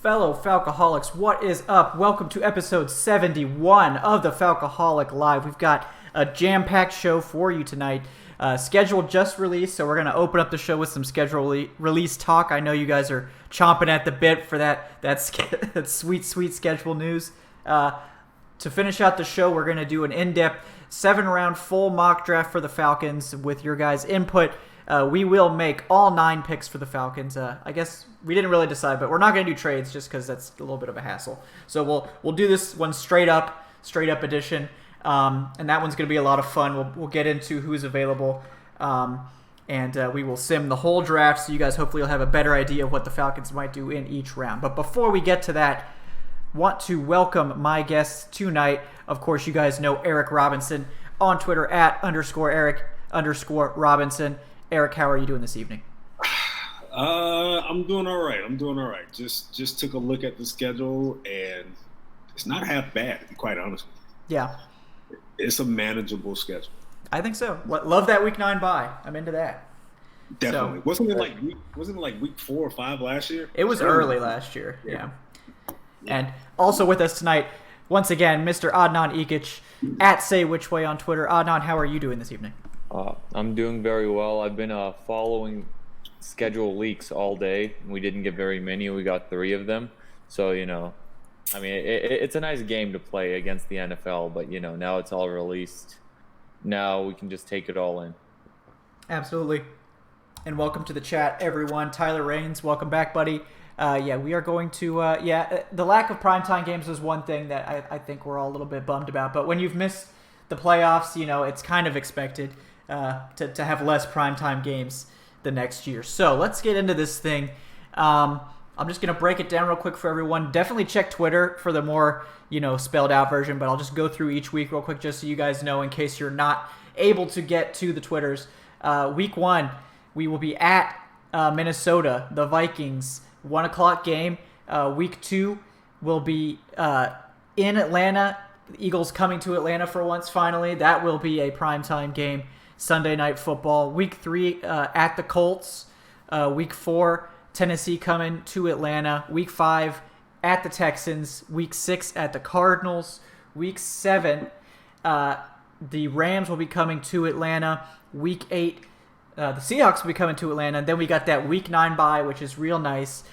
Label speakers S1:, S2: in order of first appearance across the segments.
S1: Fellow Falcoholics, what is up? Welcome to episode 71 of the Falcoholic Live. We've got a jam-packed show for you tonight. Schedule just released, so we're going to open up the show with some schedule release talk. I know you guys are chomping at the bit for that sweet schedule news. To finish out the show, we're going to do an in-depth 7-round full mock draft for the Falcons with your guys' input. We will make all 9 picks for the Falcons. I guess we didn't really decide, but we're not going to do trades just because that's a little bit of a hassle. So we'll do this one straight up edition, and that one's going to be a lot of fun. We'll get into who's available, and we will sim the whole draft, so you guys hopefully will have a better idea of what the Falcons might do in each round. But before we get to that, want to welcome my guests tonight. Of course, you guys know Eric Robinson on Twitter at _Eric_Robinson. Eric, how are you doing this evening?
S2: I'm doing all right. Just took a look at the schedule, and it's not half bad, to be quite honest with you.
S1: Yeah.
S2: It's a manageable schedule.
S1: I think so. Love that week 9 bye. I'm into that.
S2: Definitely. So, wasn't it like week 4 or 5 last year?
S1: It was early last year. Yeah. And also with us tonight, once again, Mr. Adnan Ikic at Say Which Way on Twitter. Adnan, how are you doing this evening?
S3: I'm doing very well. I've been following schedule leaks all day. We didn't get very many. We got 3 of them. So, it's a nice game to play against the NFL, but, now it's all released. Now we can just take it all in.
S1: Absolutely. And welcome to the chat, everyone. Tyler Raines, welcome back, buddy. We are going to, the lack of primetime games was one thing that I think we're all a little bit bummed about. But when you've missed the playoffs, it's kind of expected to have less primetime games the next year. So let's get into this thing. I'm just going to break it down real quick for everyone. Definitely check Twitter for the more, spelled out version, but I'll just go through each week real quick just so you guys know in case you're not able to get to the Twitters. Week 1, we will be at Minnesota, the Vikings, 1 o'clock game. Week 2 will be in Atlanta. The Eagles coming to Atlanta for once, finally. That will be a primetime game, Sunday Night Football. Week 3 at the Colts. Week 4, Tennessee coming to Atlanta. Week 5 at the Texans. Week 6 at the Cardinals. Week 7, the Rams will be coming to Atlanta. Week 8, the Seahawks will be coming to Atlanta. And then we got that Week 9 bye, which is real nice.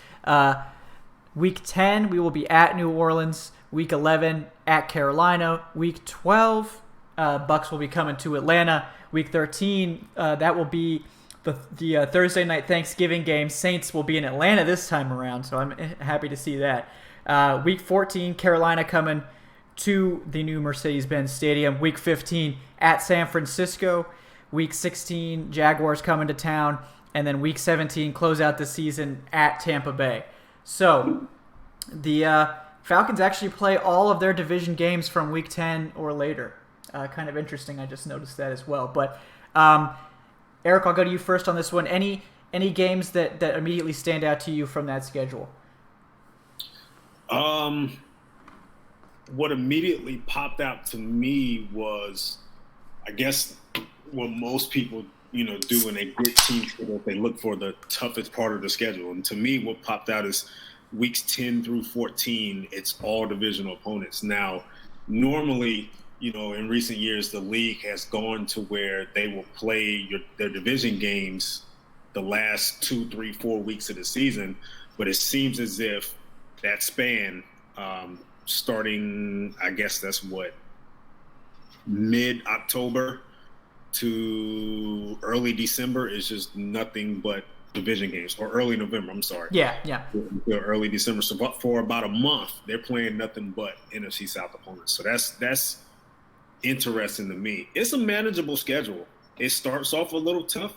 S1: Week 10, we will be at New Orleans. Week 11, at Carolina. Week 12, Bucks will be coming to Atlanta. Week 13, that will be the Thursday night Thanksgiving game. Saints will be in Atlanta this time around, so I'm happy to see that. Week 14, Carolina coming to the new Mercedes-Benz Stadium. Week 15, at San Francisco. Week 16, Jaguars coming to town. And then Week 17, close out the season at Tampa Bay. So the Falcons actually play all of their division games from Week 10 or later. Kind of interesting. I just noticed that as well. But Eric, I'll go to you first on this one. Any games that immediately stand out to you from that schedule?
S2: What immediately popped out to me was, I guess, what most people do when they get teams, they look for the toughest part of the schedule. And to me, what popped out is weeks 10 through 14, it's all divisional opponents. Now, normally, in recent years, the league has gone to where they will play their division games the last 2, 3, 4 weeks of the season. But it seems as if that span, starting, I guess that's mid-October to early December is just nothing but division games, or early November, I'm sorry.
S1: Yeah.
S2: Early December. So for about a month, they're playing nothing but NFC South opponents. So that's interesting to me. It's a manageable schedule. It starts off a little tough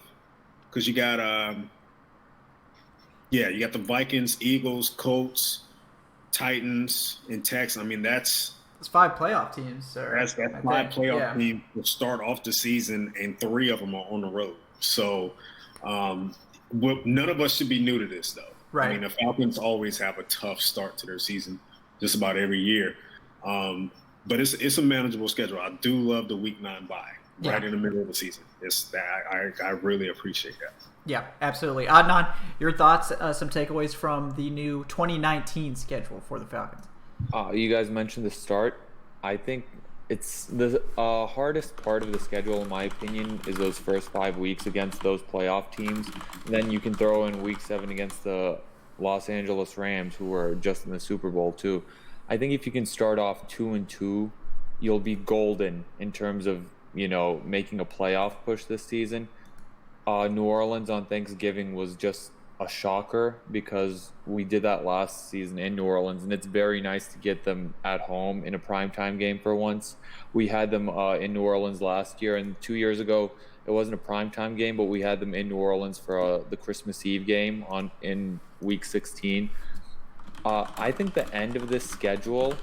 S2: because you got the Vikings, Eagles, Colts, Titans, and Texans. I mean, that's
S1: It's 5 playoff teams.
S2: That's 5 playoff teams to start off the season, and 3 of them are on the road. So none of us should be new to this, though.
S1: Right.
S2: I mean, the Falcons always have a tough start to their season just about every year. But it's a manageable schedule. I do love the Week 9 bye. right in the middle of the season. I really appreciate that.
S1: Yeah, absolutely. Adnan, your thoughts, some takeaways from the new 2019 schedule for the Falcons?
S3: You guys mentioned the start. I think it's the hardest part of the schedule, in my opinion, is those first 5 weeks against those playoff teams. And then you can throw in week 7 against the Los Angeles Rams, who are just in the Super Bowl too. I think if you can start off 2-2, you'll be golden in terms of, making a playoff push this season. New Orleans on Thanksgiving was just a shocker because we did that last season in New Orleans, and it's very nice to get them at home in a primetime game for once. We had them in New Orleans last year, and 2 years ago it wasn't a primetime game, but we had them in New Orleans for the Christmas Eve game in Week 16. I think the end of this schedule,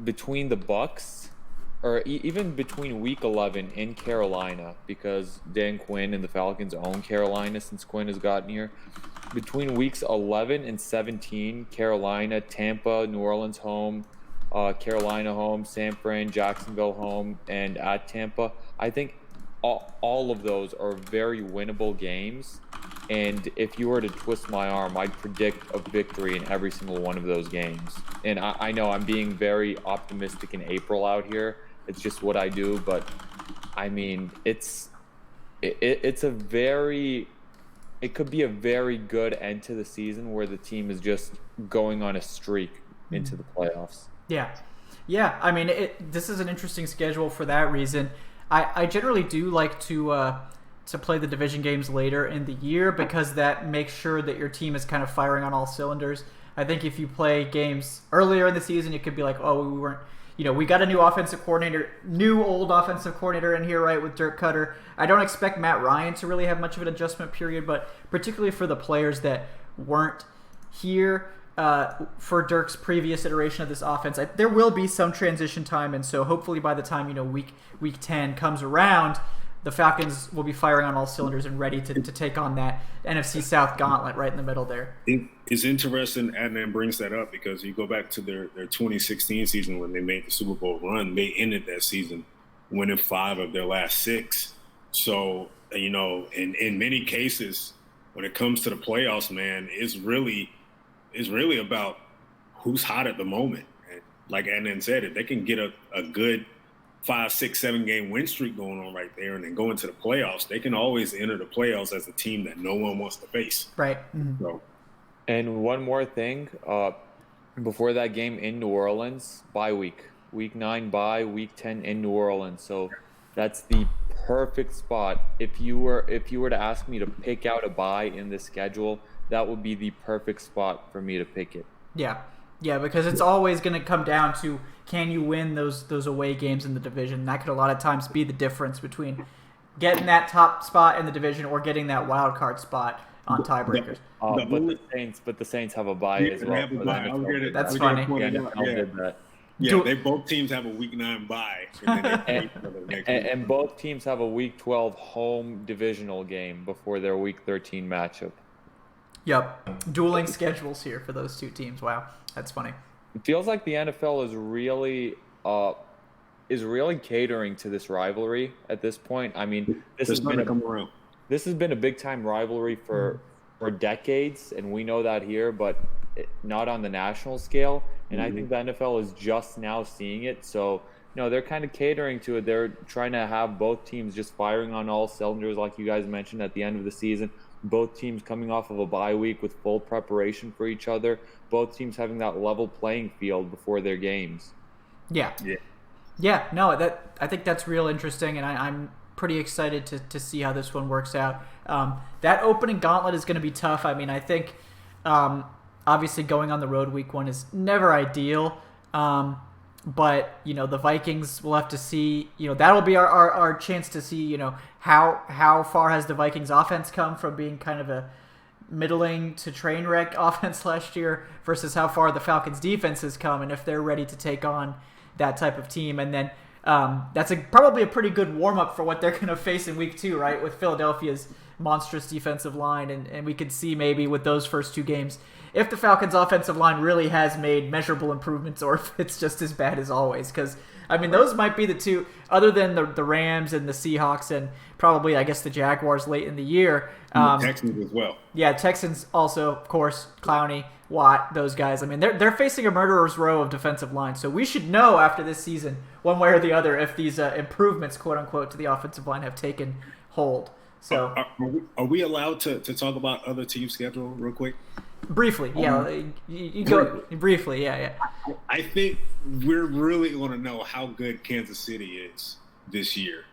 S3: between the Bucks, or even between Week 11 in Carolina, because Dan Quinn and the Falcons own Carolina since Quinn has gotten here. Between Weeks 11 and 17, Carolina, Tampa, New Orleans home, Carolina home, San Fran, Jacksonville home, and at Tampa, I think all of those are very winnable games. And if you were to twist my arm, I'd predict a victory in every single one of those games. And I know I'm being very optimistic in April out here. It's just what I do. But, I mean, it could be a very good end to the season where the team is just going on a streak into the playoffs.
S1: Yeah. Yeah, I mean, this is an interesting schedule for that reason. I generally do like to play the division games later in the year because that makes sure that your team is kind of firing on all cylinders. I think if you play games earlier in the season, it could be like, oh, we weren't, we got a new old offensive coordinator in here, right, with Dirk Cutter. I don't expect Matt Ryan to really have much of an adjustment period, but particularly for the players that weren't here for Dirk's previous iteration of this offense, there will be some transition time, and so hopefully by the time week 10 comes around, the Falcons will be firing on all cylinders and ready to take on that NFC South gauntlet right in the middle there.
S2: It's interesting Adnan brings that up because you go back to their 2016 season when they made the Super Bowl run. They ended that season winning 5 of their last 6. So, in many cases, when it comes to the playoffs, man, it's really about who's hot at the moment. And like Adnan said, if they can get a good 5, 6, 7 game win streak going on right there and then go into the playoffs, they can always enter the playoffs as a team that no one wants to face.
S1: Right. Mm-hmm.
S2: So.
S3: And one more thing, before that game in New Orleans, bye week. Week 9 bye, Week 10 in New Orleans. So that's the perfect spot. If you were to ask me to pick out a bye in the schedule, that would be the perfect spot for me to pick it.
S1: Yeah. Yeah, because it's always going to come down to, can you win those away games in the division? That could a lot of times be the difference between getting that top spot in the division or getting that wild card spot on tiebreakers.
S3: But the Saints have a bye as well.
S1: That's funny.
S2: Both teams have a Week 9 bye.
S3: And both teams have a Week 12 home divisional game before their Week 13 matchup.
S1: Yep. Dueling schedules here for those two teams. Wow. That's funny.
S3: It feels like the NFL is really catering to this rivalry at this point. I mean, this has been a big time rivalry for decades, and we know that here, but not on the national scale. And I think the NFL is just now seeing it. So, they're kind of catering to it. They're trying to have both teams just firing on all cylinders, like you guys mentioned at the end of the season. Both teams coming off of a bye week with full preparation for each other. Both teams having that level playing field before their games.
S1: Yeah. No, I think that's real interesting, and I'm pretty excited to see how this one works out. That opening gauntlet is going to be tough. I mean, I think obviously going on the road week 1 is never ideal. But, the Vikings will have to see, that'll be our chance to see, how far has the Vikings offense come from being kind of a middling to train wreck offense last year versus how far the Falcons defense has come and if they're ready to take on that type of team. And then that's probably a pretty good warm-up for what they're going to face in week 2, right, with Philadelphia's monstrous defensive line. And we could see maybe with those first 2 games if the Falcons offensive line really has made measurable improvements or if it's just as bad as always. Because I mean, those might be the two, other than the Rams and the Seahawks and probably, I guess, the Jaguars late in the year.
S2: The Texans as well.
S1: Yeah, Texans also, of course, Clowney, Watt, those guys. I mean, they're facing a murderer's row of defensive line, so we should know after this season, one way or the other, if these improvements, quote unquote, to the offensive line have taken hold. So,
S2: are we allowed to talk about other teams' schedule real quick?
S1: Briefly, yeah. You go briefly, yeah.
S2: I think we're really going to know how good Kansas City is this year.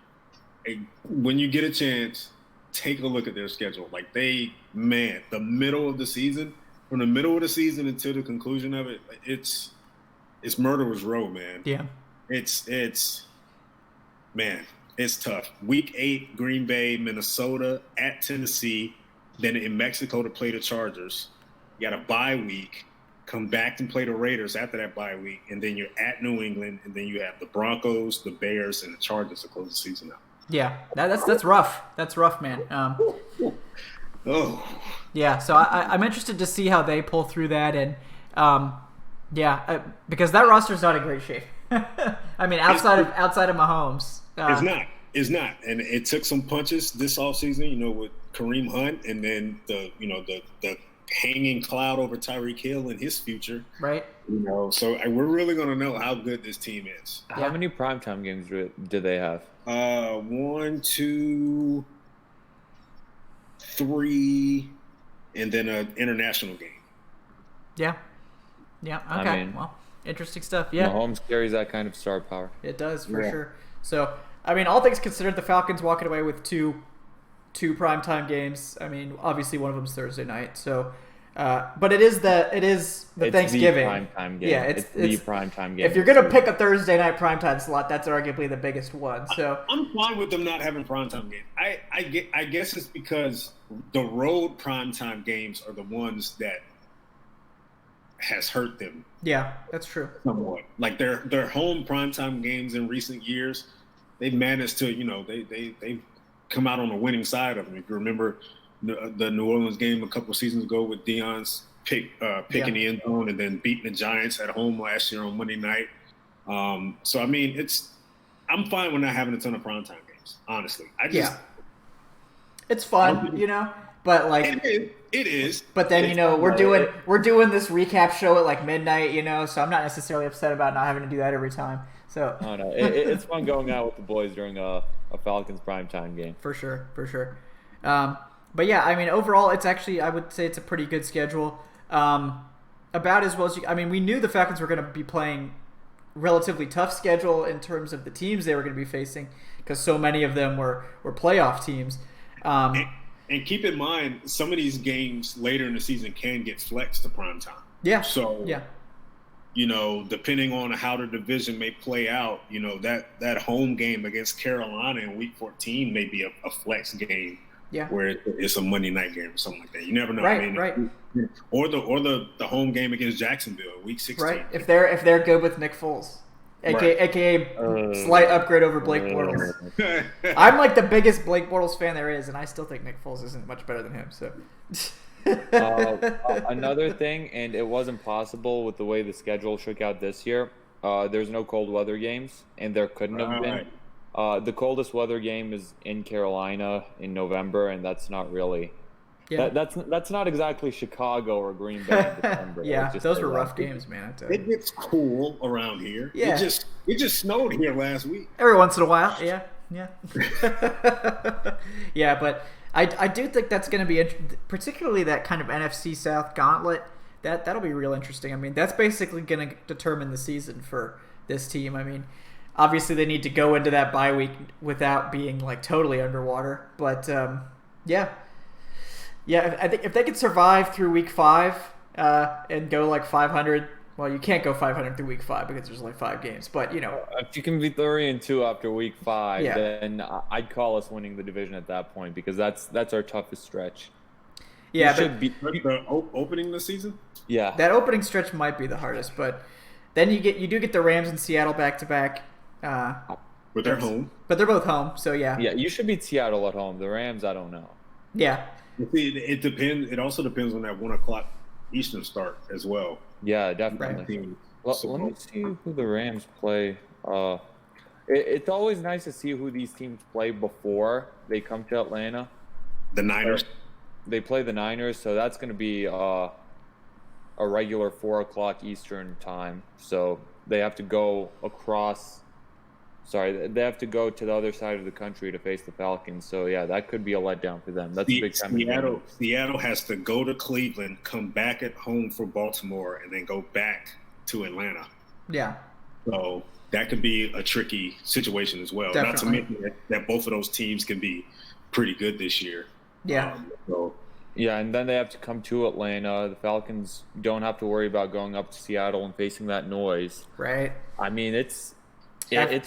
S2: When you get a chance, take a look at their schedule. Like the middle of the season, from the middle of the season until the conclusion of it, it's murderer's row, man.
S1: Yeah.
S2: It's tough. Week 8, Green Bay, Minnesota, at Tennessee, then in Mexico to play the Chargers. You got a bye week, come back and play the Raiders after that bye week, and then you're at New England, and then you have the Broncos, the Bears, and the Chargers to close the season out.
S1: Yeah, that's rough. That's rough, man. Yeah, so I'm interested to see how they pull through that, and because that roster's not in great shape. I mean, outside of Mahomes,
S2: it's not, and it took some punches this offseason, with Kareem Hunt, and then the hanging cloud over Tyreek Hill and his future.
S1: Right.
S2: So we're really going to know how good this team is.
S3: How many primetime games do they have?
S2: 1, 2, 3, and then an international game.
S1: Yeah. Okay.
S3: I mean,
S1: well, interesting stuff. Yeah.
S3: Mahomes carries that kind of star power.
S1: It does, for sure. So, I mean, all things considered, the Falcons walking away with two primetime games. I mean, obviously one of them's Thursday night. So, but it is the Thanksgiving.
S3: The primetime game.
S1: Yeah,
S3: it's the primetime game.
S1: If you're gonna pick a Thursday night primetime slot, that's arguably the biggest one. So
S2: I'm fine with them not having primetime games. I guess it's because the road primetime games are the ones that has hurt them.
S1: Yeah, that's true.
S2: Somewhat. Like their home primetime games in recent years, they've managed to they've come out on the winning side of them. If you remember the New Orleans game a couple of seasons ago with Deion's picking the end zone and then beating the Giants at home last year on Monday night. So I mean, I'm fine with not having a ton of primetime games. Honestly,
S1: it's fun, but like
S2: it is.
S1: But then we're doing this recap show at like midnight, so I'm not necessarily upset about not having to do that every time. So
S3: no, it's fun going out with the boys during a Falcons primetime game.
S1: For sure. But yeah, I mean, overall, it's actually, I would say it's a pretty good schedule. About as well as we knew the Falcons were going to be playing relatively tough schedule in terms of the teams they were going to be facing because so many of them were playoff teams.
S2: And keep in mind, some of these games later in the season can get flexed to primetime.
S1: Yeah.
S2: So, depending on how the division may play out, that home game against Carolina in Week 14 may be a flex game.
S1: Yeah.
S2: Where it's a Monday night game or something like that. You never know.
S1: Right.
S2: Or the home game against Jacksonville, Week 16.
S1: Right. If they're good with Nick Foles, aka slight upgrade over Blake Bortles. I'm like the biggest Blake Bortles fan there is, and I still think Nick Foles isn't much better than him. So.
S3: Another thing, and it wasn't possible with the way the schedule shook out this year. There's no cold weather games, and there couldn't have been. The coldest weather game is in Carolina in November, and that's not really. Yeah. That's not exactly Chicago or Green Bay in December.
S1: Yeah, those were rough games, man.
S2: It gets cool around here.
S1: Yeah.
S2: It just snowed here last week.
S1: Every once in a while, yeah. Yeah, but I do think that's going to be particularly that kind of NFC South gauntlet. That'll be real interesting. I mean, that's basically going to determine the season for this team. I mean, obviously they need to go into that bye week without being like totally underwater. But yeah, I think if they could survive through week 5 and go like 500. Well, you can't go 500 through week 5 because there's only 5 games. But
S3: if you can be 3-2 after week 5, then I'd call us winning the division at that point because that's our toughest stretch.
S1: Yeah,
S2: the opening the season.
S3: Yeah,
S1: that opening stretch might be the hardest, but then you do get the Rams and Seattle back to back.
S2: But they're home.
S1: But they're both home, so yeah.
S3: Yeah, you should beat Seattle at home. The Rams, I don't know.
S1: Yeah.
S2: It depends. It also depends on that 1:00 Eastern start as well.
S3: Yeah, definitely.
S1: Right.
S3: Well, let me see who the Rams play It's always nice to see who these teams play before they come to Atlanta.
S2: The Niners.
S3: They play the Niners, so that's going to be a regular 4 o'clock Eastern time. So they have to go they have to go to the other side of the country to face the Falcons. So, yeah, that could be a letdown for them. That's a big time.
S2: Seattle has to go to Cleveland, come back at home for Baltimore, and then go back to Atlanta.
S1: Yeah.
S2: So that could be a tricky situation as well.
S1: Definitely.
S2: Not to mention that both of those teams can be pretty good this year.
S1: Yeah.
S3: Yeah, and then they have to come to Atlanta. The Falcons don't have to worry about going up to Seattle and facing that noise.
S1: Right.
S3: I mean, it's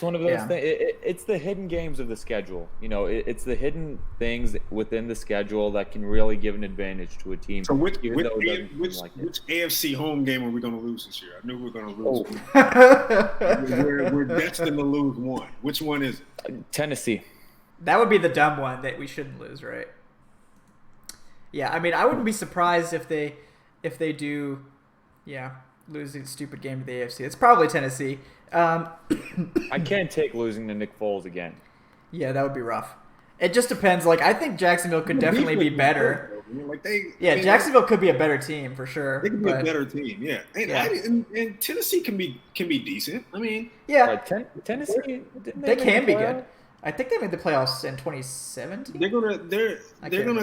S3: one of those things. It's the hidden games of the schedule. You know, it's the hidden things within the schedule that can really give an advantage to a team.
S2: So which AFC home game are we going to lose this year? I knew we were going to lose. We're destined to lose one. Which one is it?
S3: Tennessee.
S1: That would be the dumb one that we shouldn't lose, right? Yeah, I mean, I wouldn't be surprised if they do, lose the stupid game to the AFC. It's probably Tennessee.
S3: I can't take losing to Nick Foles again.
S1: Yeah, that would be rough. It just depends. Like, I think Jacksonville could definitely be better. Jacksonville could be a better team for sure.
S2: They could be a better team, yeah. And Tennessee can be decent. I mean,
S1: yeah,
S3: Tennessee
S1: they can be good. I think they made the playoffs in 2017.
S2: They're gonna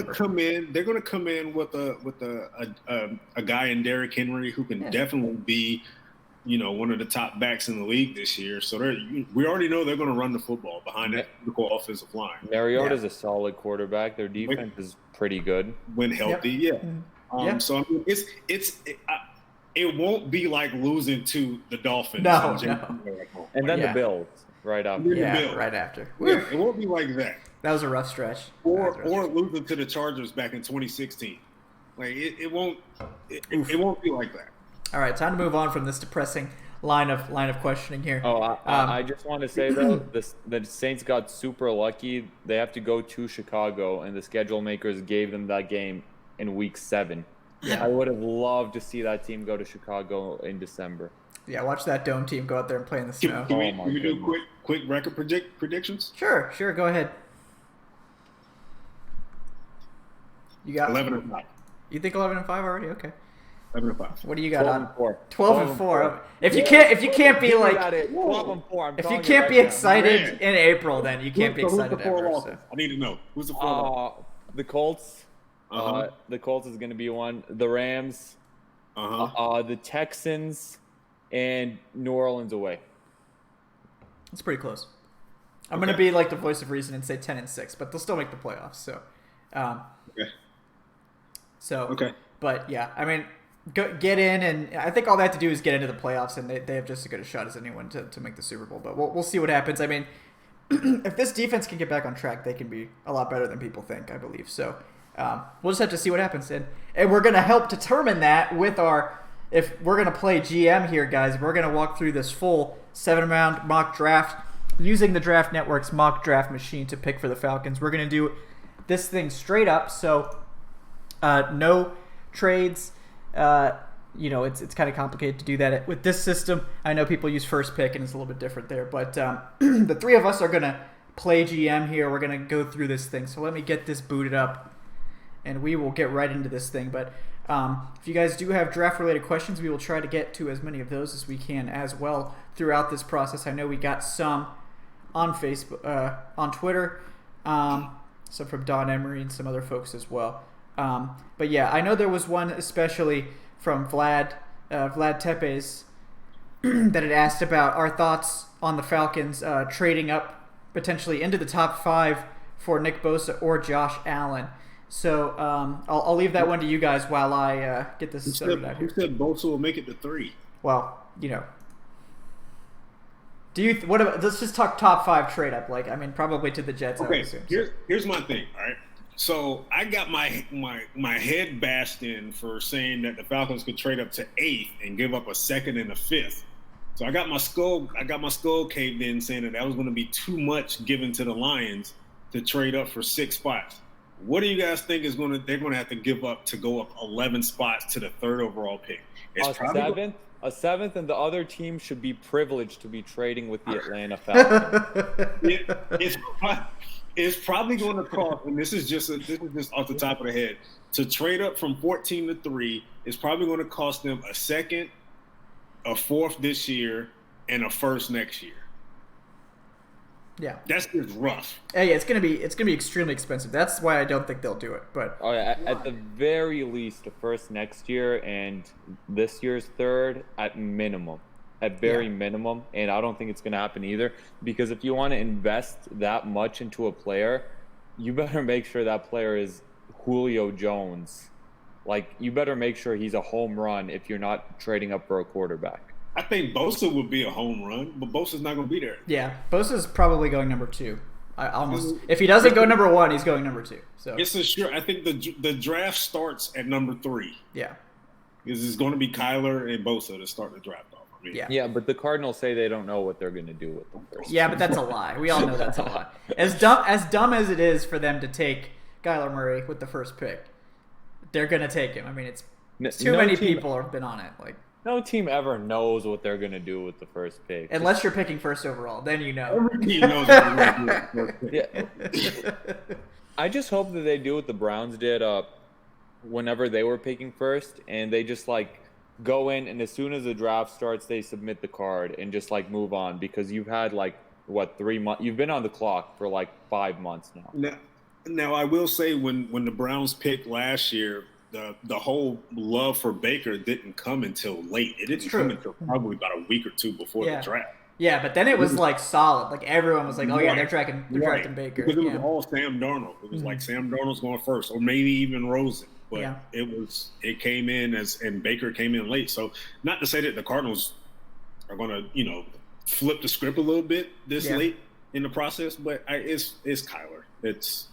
S2: come in. They're gonna come in with a guy in Derrick Henry who can definitely be, one of the top backs in the league this year. So we already know they're gonna run the football behind that typical offensive line.
S3: Mariota's a solid quarterback. Their defense is pretty good
S2: when healthy. So I mean, it won't be like losing to the Dolphins.
S1: No.
S3: And then the Bills. Right after.
S1: Right after.
S2: Yeah, it won't be like that.
S1: That was a rough stretch.
S2: Or losing to the Chargers back in 2016. Like it won't be like that.
S1: All right, time to move on from this depressing line of questioning here.
S3: I just want to say though, the Saints got super lucky. They have to go to Chicago, and the schedule makers gave them that game in Week 7.
S1: Yeah.
S3: I would have loved to see that team go to Chicago in December.
S1: Yeah, watch that Dome team go out there and play in the snow.
S2: Can we do quick record predictions?
S1: Sure. Go ahead. You got
S2: 11-5.
S1: You think 11-5 already? Okay.
S2: 11-5.
S1: What do you got
S3: 12-4.
S1: 12-4. If you can't be like
S3: 12-4.
S1: If you can't be excited in April, then you can't be excited ever. So.
S2: I need to know who's the 4.
S3: The Colts. The Colts is going to be one. The Rams. The Texans. And New Orleans away.
S1: It's pretty close. I'm going to be like the voice of reason and say 10-6, but they'll still make the playoffs. So, But yeah, I mean, get in, and I think all they have to do is get into the playoffs, and they have just as good a shot as anyone to make the Super Bowl. But we'll see what happens. I mean, if this defense can get back on track, they can be a lot better than people think, I believe. So we'll just have to see what happens, and we're going to help determine that with our. If we're going to play GM here, guys, we're going to walk through this full 7-round mock draft using the Draft Network's mock draft machine to pick for the Falcons. We're going to do this thing straight up, so no trades. It's kind of complicated to do that with this system. I know people use first pick, and it's a little bit different there. But the three of us are going to play GM here. We're going to go through this thing. So let me get this booted up, and we will get right into this thing. But if you guys do have draft-related questions, we will try to get to as many of those as we can as well throughout this process. I know we got some on Facebook, on Twitter, some from Don Emery and some other folks as well. But yeah, I know there was one especially from Vlad Tepes that had asked about our thoughts on the Falcons trading up potentially into the top 5 for Nick Bosa or Josh Allen. So I'll leave that one to you guys while I get this started out here.
S2: Who said Bosa will make it to 3?
S1: Well, do you? What about? Let's just talk top 5 trade up. Like, I mean, probably to the Jets.
S2: Okay,
S1: I would assume.
S2: Here's my thing. All right, so I got my head bashed in for saying that the Falcons could trade up to 8th and give up a 2nd and a 5th. So I got my skull caved in, saying that was going to be too much given to the Lions to trade up for 6 spots. What do you guys think they're going to have to give up to go up 11 spots to the 3rd overall pick? It's probably
S3: 7th? a seventh, and the other team should be privileged to be trading with the Atlanta Falcons.
S2: It's probably going to cost, and this is just off the top of the head, to trade up from 14 to 3. It's probably going to cost them a second, a fourth this year, and a first next year.
S1: Yeah,
S2: that's just rough.
S1: Yeah, it's gonna be extremely expensive. That's why I don't think they'll do it. But
S3: at the very least, a first next year and this year's third at minimum, minimum. And I don't think it's gonna happen either, because if you want to invest that much into a player, you better make sure that player is Julio Jones. Like, you better make sure he's a home run if you're not trading up for a quarterback.
S2: I think Bosa would be a home run, but Bosa's not going to be there.
S1: Yeah, Bosa's probably going number 2. If he doesn't go number 1, he's going number 2. So
S2: it's a sure. I think the draft starts at number 3.
S1: Yeah,
S2: because it's going to be Kyler and Bosa to start the draft off. I mean,
S3: yeah, but the Cardinals say they don't know what they're going to do with them first.
S1: Yeah, but that's a lie. We all know that's a lie. As dumb as it is for them to take Kyler Murray with the first pick, they're going to take him. I mean, it's too many people have been on it. Like,
S3: no team ever knows what they're going to do with the first pick.
S1: Unless you're picking first overall. Then you know.
S2: Every team knows what they're going to do with the
S3: first pick. Yeah. I just hope that they do what the Browns did whenever they were picking first, and they just, like, go in, and as soon as the draft starts, they submit the card and just, like, move on, because you've had, like, 3 months? You've been on the clock for, like, 5 months now.
S2: Now I will say when the Browns picked last year, the whole love for Baker didn't come until late. It didn't come until probably about a week or two before the draft.
S1: Yeah, but then it was like solid. Like, everyone was like, "Oh yeah, they're drafting Baker."
S2: Because it was all Sam Darnold. It was like Sam Darnold's going first, or maybe even Rosen. But it came in and Baker came in late. So not to say that the Cardinals are going to flip the script a little bit this late in the process, but it's Kyler. It's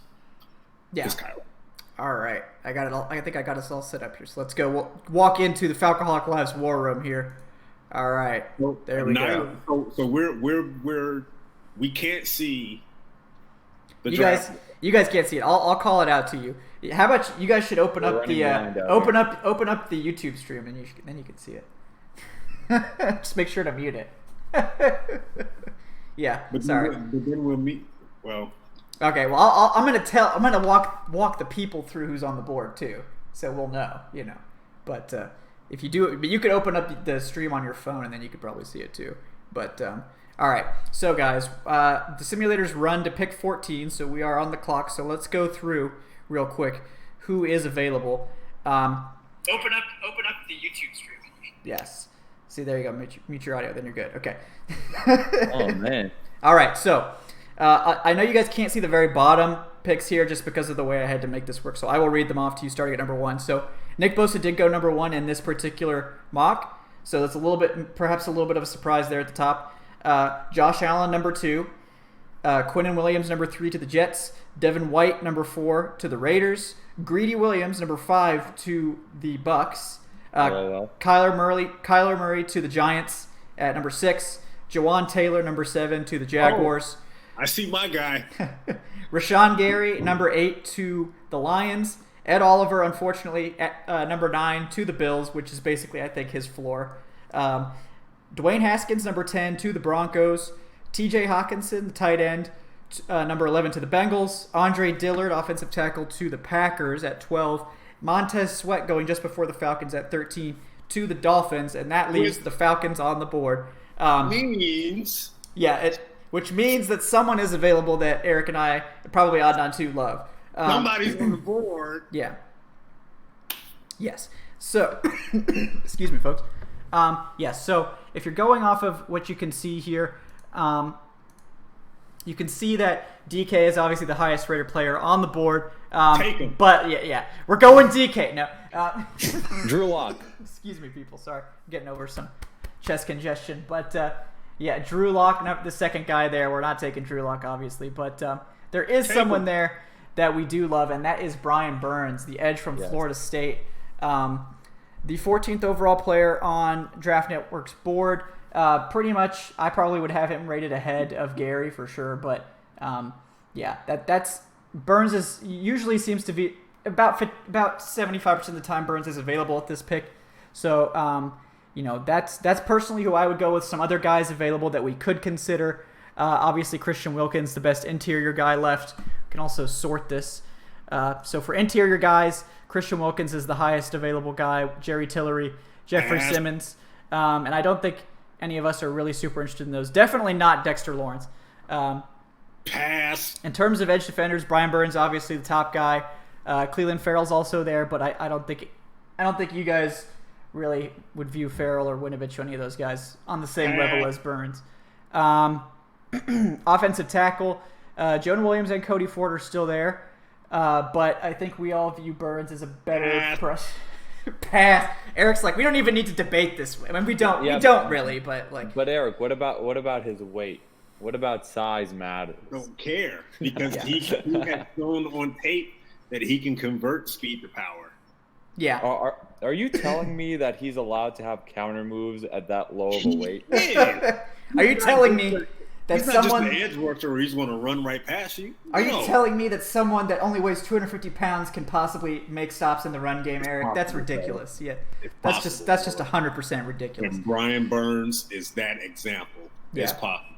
S2: Kyler.
S1: All right, I got it all. I think I got us all set up here. So let's go. We'll walk into the Falcoholic Lives war room here. All right, there we go.
S2: So we can't see the
S1: draft. You guys can't see it. I'll call it out to you. How about you guys should open up the YouTube stream, and then you can see it. Just make sure to mute it. Yeah, sorry.
S2: But then we'll meet. Well.
S1: Okay, well, I'm gonna walk the people through who's on the board too, so we'll know, But if you do it, but you could open up the stream on your phone, and then you could probably see it too. But all right, so guys, the simulators run to pick 14, so we are on the clock. So let's go through real quick who is available.
S4: Open up the YouTube stream.
S1: Yes. See, there you go. Mute your audio, then you're good. Okay.
S3: Oh man.
S1: All right, so. I know you guys can't see the very bottom picks here just because of the way I had to make this work, so I will read them off to you starting at number 1. So Nick Bosa did go number 1 in this particular mock, so that's perhaps a little bit of a surprise there at the top. Josh Allen, number 2. Quinnen Williams, number 3 to the Jets. Devin White, number 4 to the Raiders. Greedy Williams, number 5 to the Bucks. Kyler Murray to the Giants at number 6. Jawan Taylor, number 7 to the Jaguars.
S2: I see my guy.
S1: Rashawn Gary, number 8 to the Lions. Ed Oliver, unfortunately, at number 9 to the Bills, which is basically, I think, his floor. Dwayne Haskins, number 10 to the Broncos. TJ Hawkinson, the tight end, number 11 to the Bengals. Andre Dillard, offensive tackle, to the Packers at 12. Montez Sweat going just before the Falcons at 13 to the Dolphins, and that leaves the Falcons on the board. Which means that someone is available that Eric and I probably odd on to love.
S2: Somebody's on the board.
S1: Yeah. Yes. So, excuse me, folks. Yes. So if you're going off of what you can see here, you can see that DK is obviously the highest rated player on the board.
S2: Take him.
S1: But yeah, we're going DK. No.
S3: Drew Lock.
S1: Excuse me, people. Sorry, I'm getting over some chest congestion. But yeah, Drew Lock, the second guy there. We're not taking Drew Lock, obviously, but there is someone there that we do love, and that is Brian Burns, the edge from Florida State. The 14th overall player on Draft Network's board. Pretty much, I probably would have him rated ahead of Gary for sure, but yeah, that's Burns usually seems to be about 75% of the time Burns is available at this pick. So that's personally who I would go with. Some other guys available that we could consider. Obviously, Christian Wilkins, the best interior guy left. We can also sort this. So for interior guys, Christian Wilkins is the highest available guy. Jerry Tillery, Jeffrey Simmons. And I don't think any of us are really super interested in those. Definitely not Dexter Lawrence.
S2: Pass.
S1: In terms of edge defenders, Brian Burns, obviously the top guy. Cleveland Farrell's also there, but I don't think you guys really would view Farrell or Winovich or any of those guys on the same level as Burns. Offensive tackle, Jonah Williams and Cody Ford are still there, but I think we all view Burns as a better pass. Eric's like, we don't even need to debate this. I mean, we don't really, but like.
S3: But Eric, what about his weight? What about size matters?
S2: Don't care because he has shown on tape that he can convert speed to power.
S1: Yeah.
S3: Are you telling me that he's allowed to have counter moves at that low of a weight?
S1: Are you telling me that
S2: he's
S1: someone?
S2: Not just an edge rusher where he's going to run right past you.
S1: Are you telling me that someone that only weighs 250 pounds can possibly make stops in the run game, Eric? That's ridiculous. Yeah, that's just 100% ridiculous.
S2: And Brian Burns is that example.
S1: Yeah.
S2: It's possible.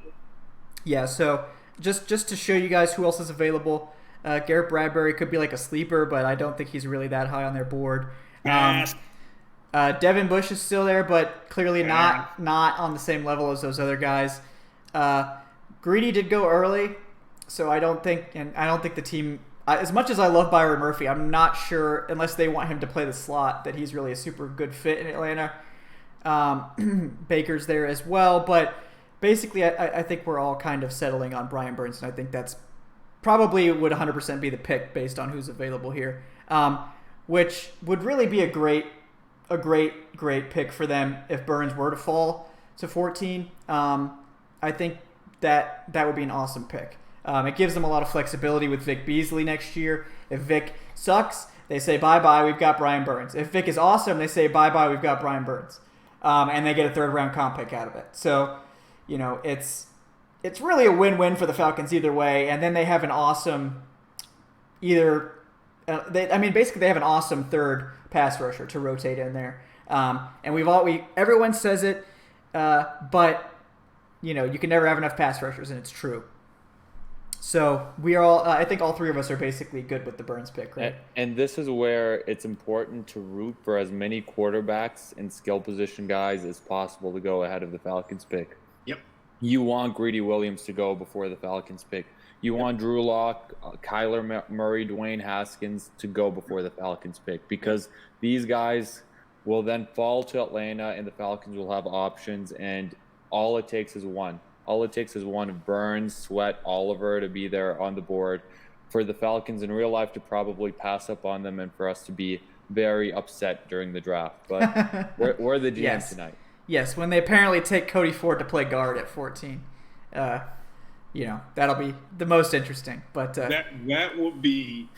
S1: Yeah. So just to show you guys who else is available, Garrett Bradbury could be like a sleeper, but I don't think he's really that high on their board. Devin Bush is still there, but clearly not on the same level as those other guys. Greedy did go early, so I don't think the team, as much as I love Byron Murphy, I'm not sure, unless they want him to play the slot, that he's really a super good fit in Atlanta. Baker's there as well, but basically I think we're all kind of settling on Brian Burns, and I think that's probably would 100% be the pick based on who's available here, which would really be a great pick for them if Burns were to fall to 14. I think that would be an awesome pick. It gives them a lot of flexibility with Vic Beasley next year. If Vic sucks, they say bye-bye, we've got Brian Burns. If Vic is awesome, they say bye-bye, we've got Brian Burns. And they get a third-round comp pick out of it. So, it's really a win-win for the Falcons either way. And then they have an awesome basically they have an awesome third pass rusher to rotate in there. And everyone says it, but you can never have enough pass rushers, and it's true. So we are all. I think all three of us are basically good with the Burns pick, right?
S3: And this is where it's important to root for as many quarterbacks and skill position guys as possible to go ahead of the Falcons pick.
S2: Yep.
S3: You want Greedy Williams to go before the Falcons pick. You want Drew Lock, Kyler Murray, Dwayne Haskins to go before the Falcons pick, because these guys will then fall to Atlanta and the Falcons will have options, and all it takes is one. All it takes is one of Burns, Sweat, Oliver to be there on the board for the Falcons in real life to probably pass up on them and for us to be very upset during the draft. But we're the GM tonight.
S1: Yes, when they apparently take Cody Ford to play guard at 14. That'll be the most interesting. But
S2: that would be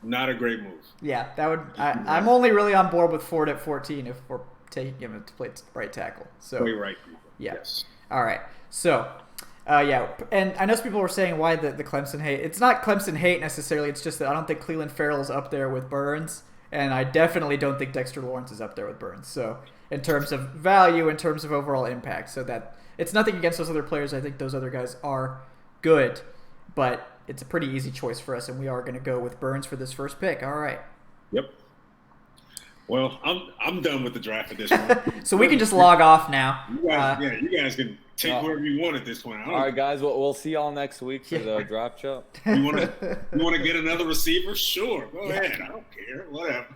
S2: not a great move.
S1: Yeah, that would. I'm only really on board with Ford at 14 if we're taking him to play right tackle. So
S2: play right.
S1: Yeah.
S2: Yes.
S1: All right. So, and I know some people were saying why the Clemson hate. It's not Clemson hate necessarily. It's just that I don't think Cleveland Farrell is up there with Burns, and I definitely don't think Dexter Lawrence is up there with Burns. So, in terms of value, in terms of overall impact, so that it's nothing against those other players. I think those other guys are good, but it's a pretty easy choice for us, and we are going to go with Burns for this first pick. All right.
S2: Yep. Well, I'm done with the draft at this point.
S1: So we can just log off now.
S2: You guys can take wherever you want at this point.
S3: All right, guys. We'll see y'all next week for the draft show.
S2: You want to get another receiver? Sure, go ahead. I don't care. Whatever.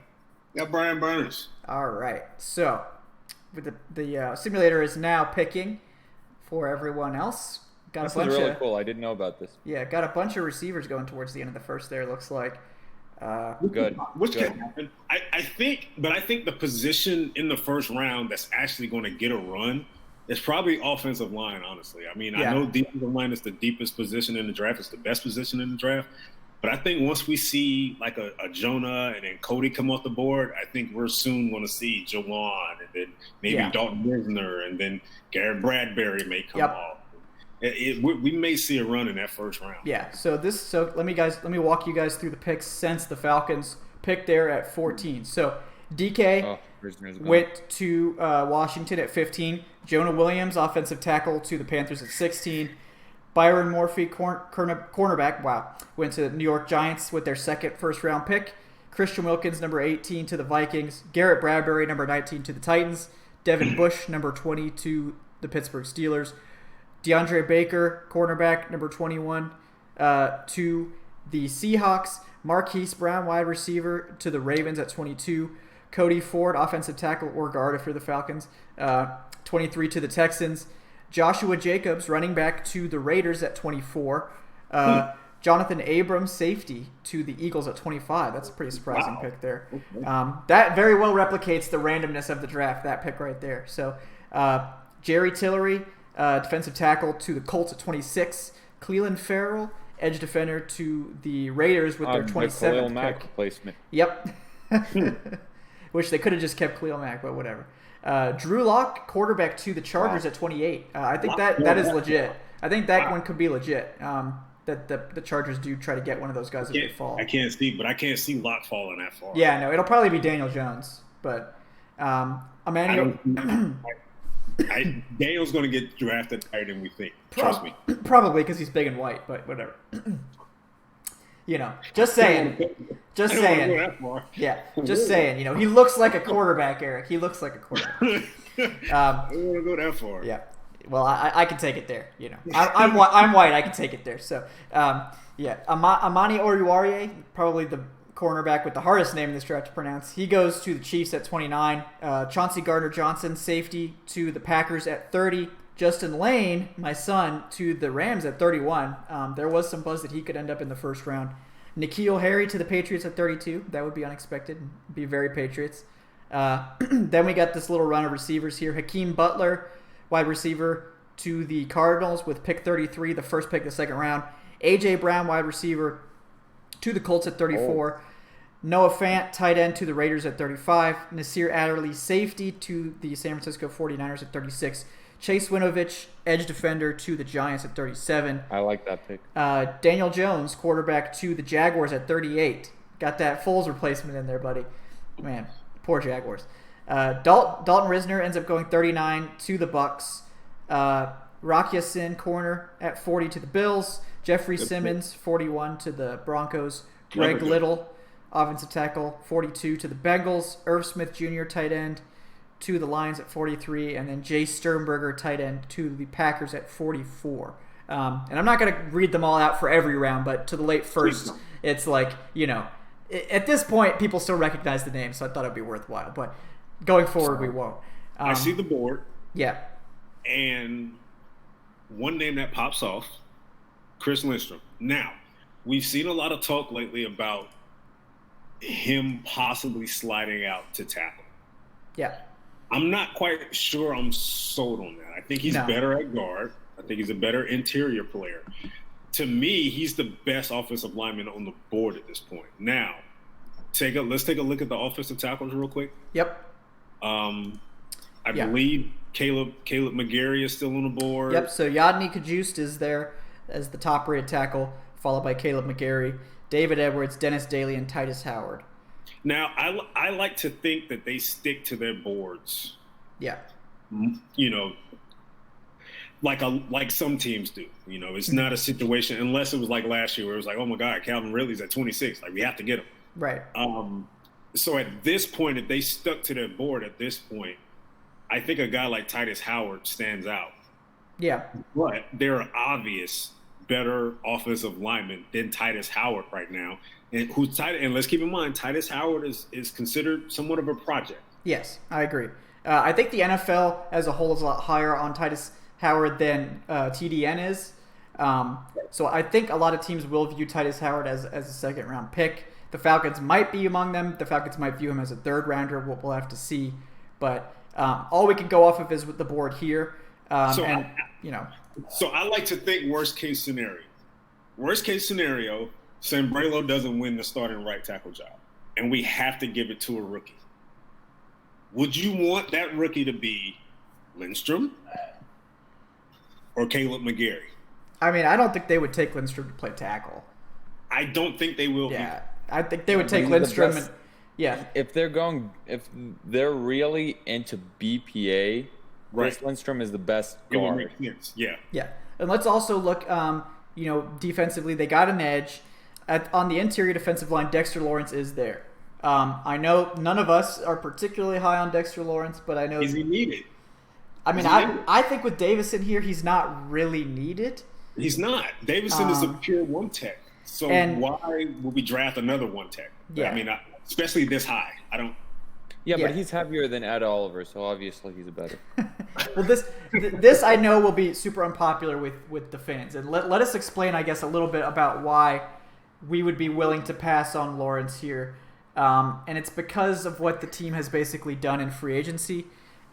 S2: Got Brian Burns.
S1: All right. So with the simulator is now picking for everyone else.
S3: This is really cool. I didn't know about this.
S1: Yeah, got a bunch of receivers going towards the end of the first there, looks like.
S3: Good.
S2: Which can happen. I think the position in the first round that's actually going to get a run is probably offensive line, honestly. I mean, I know defensive line is the deepest position in the draft. It's the best position in the draft. But I think once we see like a Jonah and then Cody come off the board, I think we're soon going to see Jawan and then maybe Dalton Risner and then Garrett Bradbury may come off. We may see a run in that first round.
S1: Yeah. So let me walk you guys through the picks since the Falcons picked there at 14. So DK,
S3: prisoners gone.
S1: went to Washington at 15. Jonah Williams, offensive tackle, to the Panthers at 16. Byron Murphy, cornerback, went to the New York Giants with their second first-round pick. Christian Wilkins, number 18, to the Vikings. Garrett Bradbury, number 19, to the Titans. Devin Bush, number 20, to the Pittsburgh Steelers. DeAndre Baker, cornerback, number 21, to the Seahawks. Marquise Brown, wide receiver, to the Ravens at 22. Cody Ford, offensive tackle or guard if you're the Falcons, 23, to the Texans. Joshua Jacobs, running back, to the Raiders at 24. Jonathan Abrams, safety, to the Eagles at 25. That's a pretty surprising pick there. That very well replicates the randomness of the draft, that pick right there. So Jerry Tillery, defensive tackle, to the Colts at 26. Cleveland Farrell, edge defender, to the Raiders with their 27th pick.
S3: Replacement.
S1: Yep. Wish they could have just kept Khalil Mack, but whatever. Drew Lock, quarterback, to the Chargers at 28. I think that is legit. I think that one could be legit. That the Chargers do try to get one of those guys if they fall.
S2: I can't see Lock falling that far.
S1: Yeah, no, it'll probably be Daniel Jones, but Emmanuel.
S2: Daniel's going to get drafted higher than we think. Trust me.
S1: Probably because he's big and white, but whatever. Just saying. Just saying.
S2: Go that far.
S1: Yeah, just saying. He looks like a quarterback, Eric. He looks like a quarterback.
S2: I don't want to go that far.
S1: Yeah. Well, I can take it there. I'm white. I can take it there. So, Amani Oruwariye, probably the cornerback with the hardest name in this draft to pronounce. He goes to the Chiefs at 29. Chauncey Gardner-Johnson, safety, to the Packers at 30. Justin Lane, my son, to the Rams at 31. There was some buzz that he could end up in the first round. N'Keal Harry to the Patriots at 32. That would be unexpected. Be very Patriots. Then we got this little run of receivers here. Hakeem Butler, wide receiver, to the Cardinals with pick 33, the first pick of the second round. A.J. Brown, wide receiver, to the Colts at 34. Noah Fant, tight end, to the Raiders at 35. Nasir Adderley, safety, to the San Francisco 49ers at 36. Chase Winovich, edge defender, to the Giants at 37.
S3: I like that pick.
S1: Daniel Jones, quarterback, to the Jaguars at 38. Got that Foles replacement in there, buddy. Man, poor Jaguars. Dalton Risner ends up going 39 to the Bucks. Rock Ya-Sin, corner, at 40 to the Bills. Jeffrey Simmons, 41 to the Broncos. Greg Little, offensive tackle, 42 to the Bengals. Irv Smith Jr., tight end, to the Lions at 43. And then Jay Sternberger, tight end, to the Packers at 44. And I'm not going to read them all out for every round, but to the late first, it's like, at this point, people still recognize the name, so I thought it'd be worthwhile. But going forward, we won't.
S2: I see the board.
S1: Yeah.
S2: And one name that pops off, Chris Lindstrom. Now, we've seen a lot of talk lately about him possibly sliding out to tackle.
S1: Yeah.
S2: I'm not quite sure I'm sold on that. I think he's better at guard. I think he's a better interior player. To me, he's the best offensive lineman on the board at this point. Now, let's take a look at the offensive tackles real quick.
S1: Yep.
S2: I believe Caleb McGarry is still on the board.
S1: Yep, so Yadni Kajust is there as the top-rated tackle, followed by Caleb McGarry, David Edwards, Dennis Daly, and Titus Howard.
S2: Now, I like to think that they stick to their boards.
S1: Yeah.
S2: Like some teams do. It's not a situation, unless it was like last year where it was like, oh, my God, Calvin Ridley's at 26. Like, we have to get him.
S1: Right.
S2: So at this point, if they stuck to their board at this point, I think a guy like Titus Howard stands out.
S1: Yeah.
S2: But there are obvious better offensive linemen than Titus Howard right now. And let's keep in mind, Titus Howard is considered somewhat of a project.
S1: Yes, I agree. I think the NFL as a whole is a lot higher on Titus Howard than TDN is. So I think a lot of teams will view Titus Howard as a second-round pick. The Falcons might be among them. The Falcons might view him as a third-rounder. We'll have to see. But all we can go off of is with the board here. So
S2: I like to think worst-case scenario. Worst-case scenario, Sambrailo doesn't win the starting right tackle job, and we have to give it to a rookie. Would you want that rookie to be Lindstrom or Caleb McGarry?
S1: I mean, I don't think they would take Lindstrom to play tackle.
S2: I don't think they will.
S1: Yeah, I think they would take Lindstrom Yeah.
S3: If they're really into BPA,
S2: Right.
S3: Chris Lindstrom is the best
S2: It would
S3: guard.
S2: make sense. Yeah.
S1: Yeah, and let's also look. Defensively, they got an edge. On the interior defensive line, Dexter Lawrence is there. I know none of us are particularly high on Dexter Lawrence, but I know.
S2: Is he needed?
S1: I mean, I think with Davison here, he's not really needed.
S2: He's not. Davison is a pure one tech. So why would we draft another one tech?
S1: Yeah.
S2: I mean, especially this high. I don't.
S3: Yeah,
S1: Yeah.
S3: but he's heavier than Ed Oliver, so obviously he's a better.
S1: Well, this I know will be super unpopular with the fans, and let us explain, I guess, a little bit about why we would be willing to pass on Lawrence here, and it's because of what the team has basically done in free agency.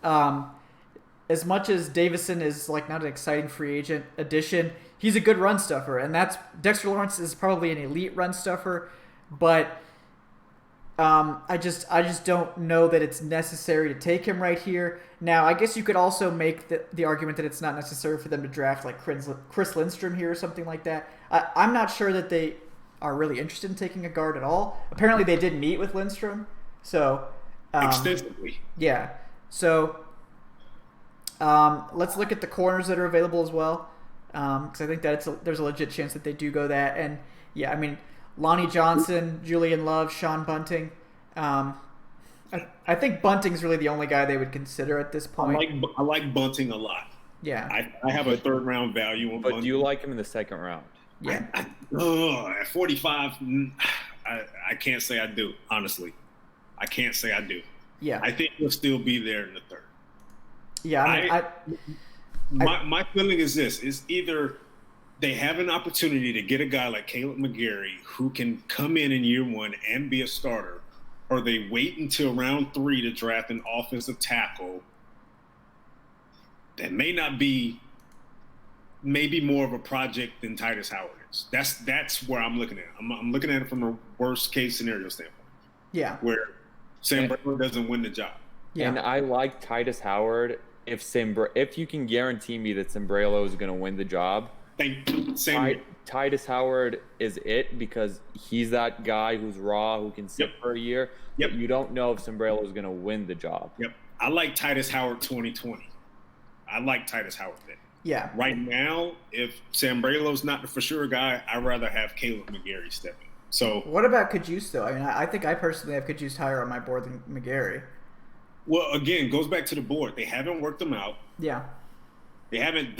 S1: As much as Davison is like not an exciting free agent addition, he's a good run stuffer, and Dexter Lawrence is probably an elite run stuffer, but I just don't know that it's necessary to take him right here. Now, I guess you could also make the argument that it's not necessary for them to draft like Chris Lindstrom here or something like that. I'm not sure that they are really interested in taking a guard at all. Apparently, they did meet with Lindstrom, so
S2: Extensively.
S1: yeah. So let's look at the corners that are available as well, because I think that there's a legit chance that they do go that. And yeah, I mean, Lonnie Johnson, Julian Love, Sean Bunting. I think Bunting's really the only guy they would consider at this point.
S2: I like Bunting a lot.
S1: Yeah.
S2: I have a third round value on
S3: But
S2: Bunting.
S3: do you like him in the second round?
S1: Yeah.
S2: At 45, I can't say I do, honestly. I can't say I do.
S1: Yeah.
S2: I think he'll still be there in the third.
S1: Yeah. I mean,
S2: My feeling is this. It's either they have an opportunity to get a guy like Caleb McGarry who can come in year one and be a starter, or they wait until round 3 to draft an offensive tackle that may not be maybe more of a project than Titus Howard is. That's where I'm looking at it. I'm looking at it from a worst case scenario standpoint.
S1: yeah.
S2: Where Sam Bradford doesn't win the job.
S1: Yeah.
S3: And I like Titus Howard if you can guarantee me that Sembrello is going to win the job. Titus Howard is it because he's that guy who's raw, who can sit for a year.
S2: Yep.
S3: But you don't know if Sembrello is going to win the job.
S2: Yep. I like Titus Howard 2020. I like Titus Howard then.
S1: Yeah.
S2: Right now, if Sambrello's not the for sure guy, I'd rather have Caleb McGarry step in. So
S1: What about Kajus, though? I mean, I think I personally have Kajus higher on my board than McGarry.
S2: well, again, goes back to the board. They haven't worked them out.
S1: Yeah.
S2: They haven't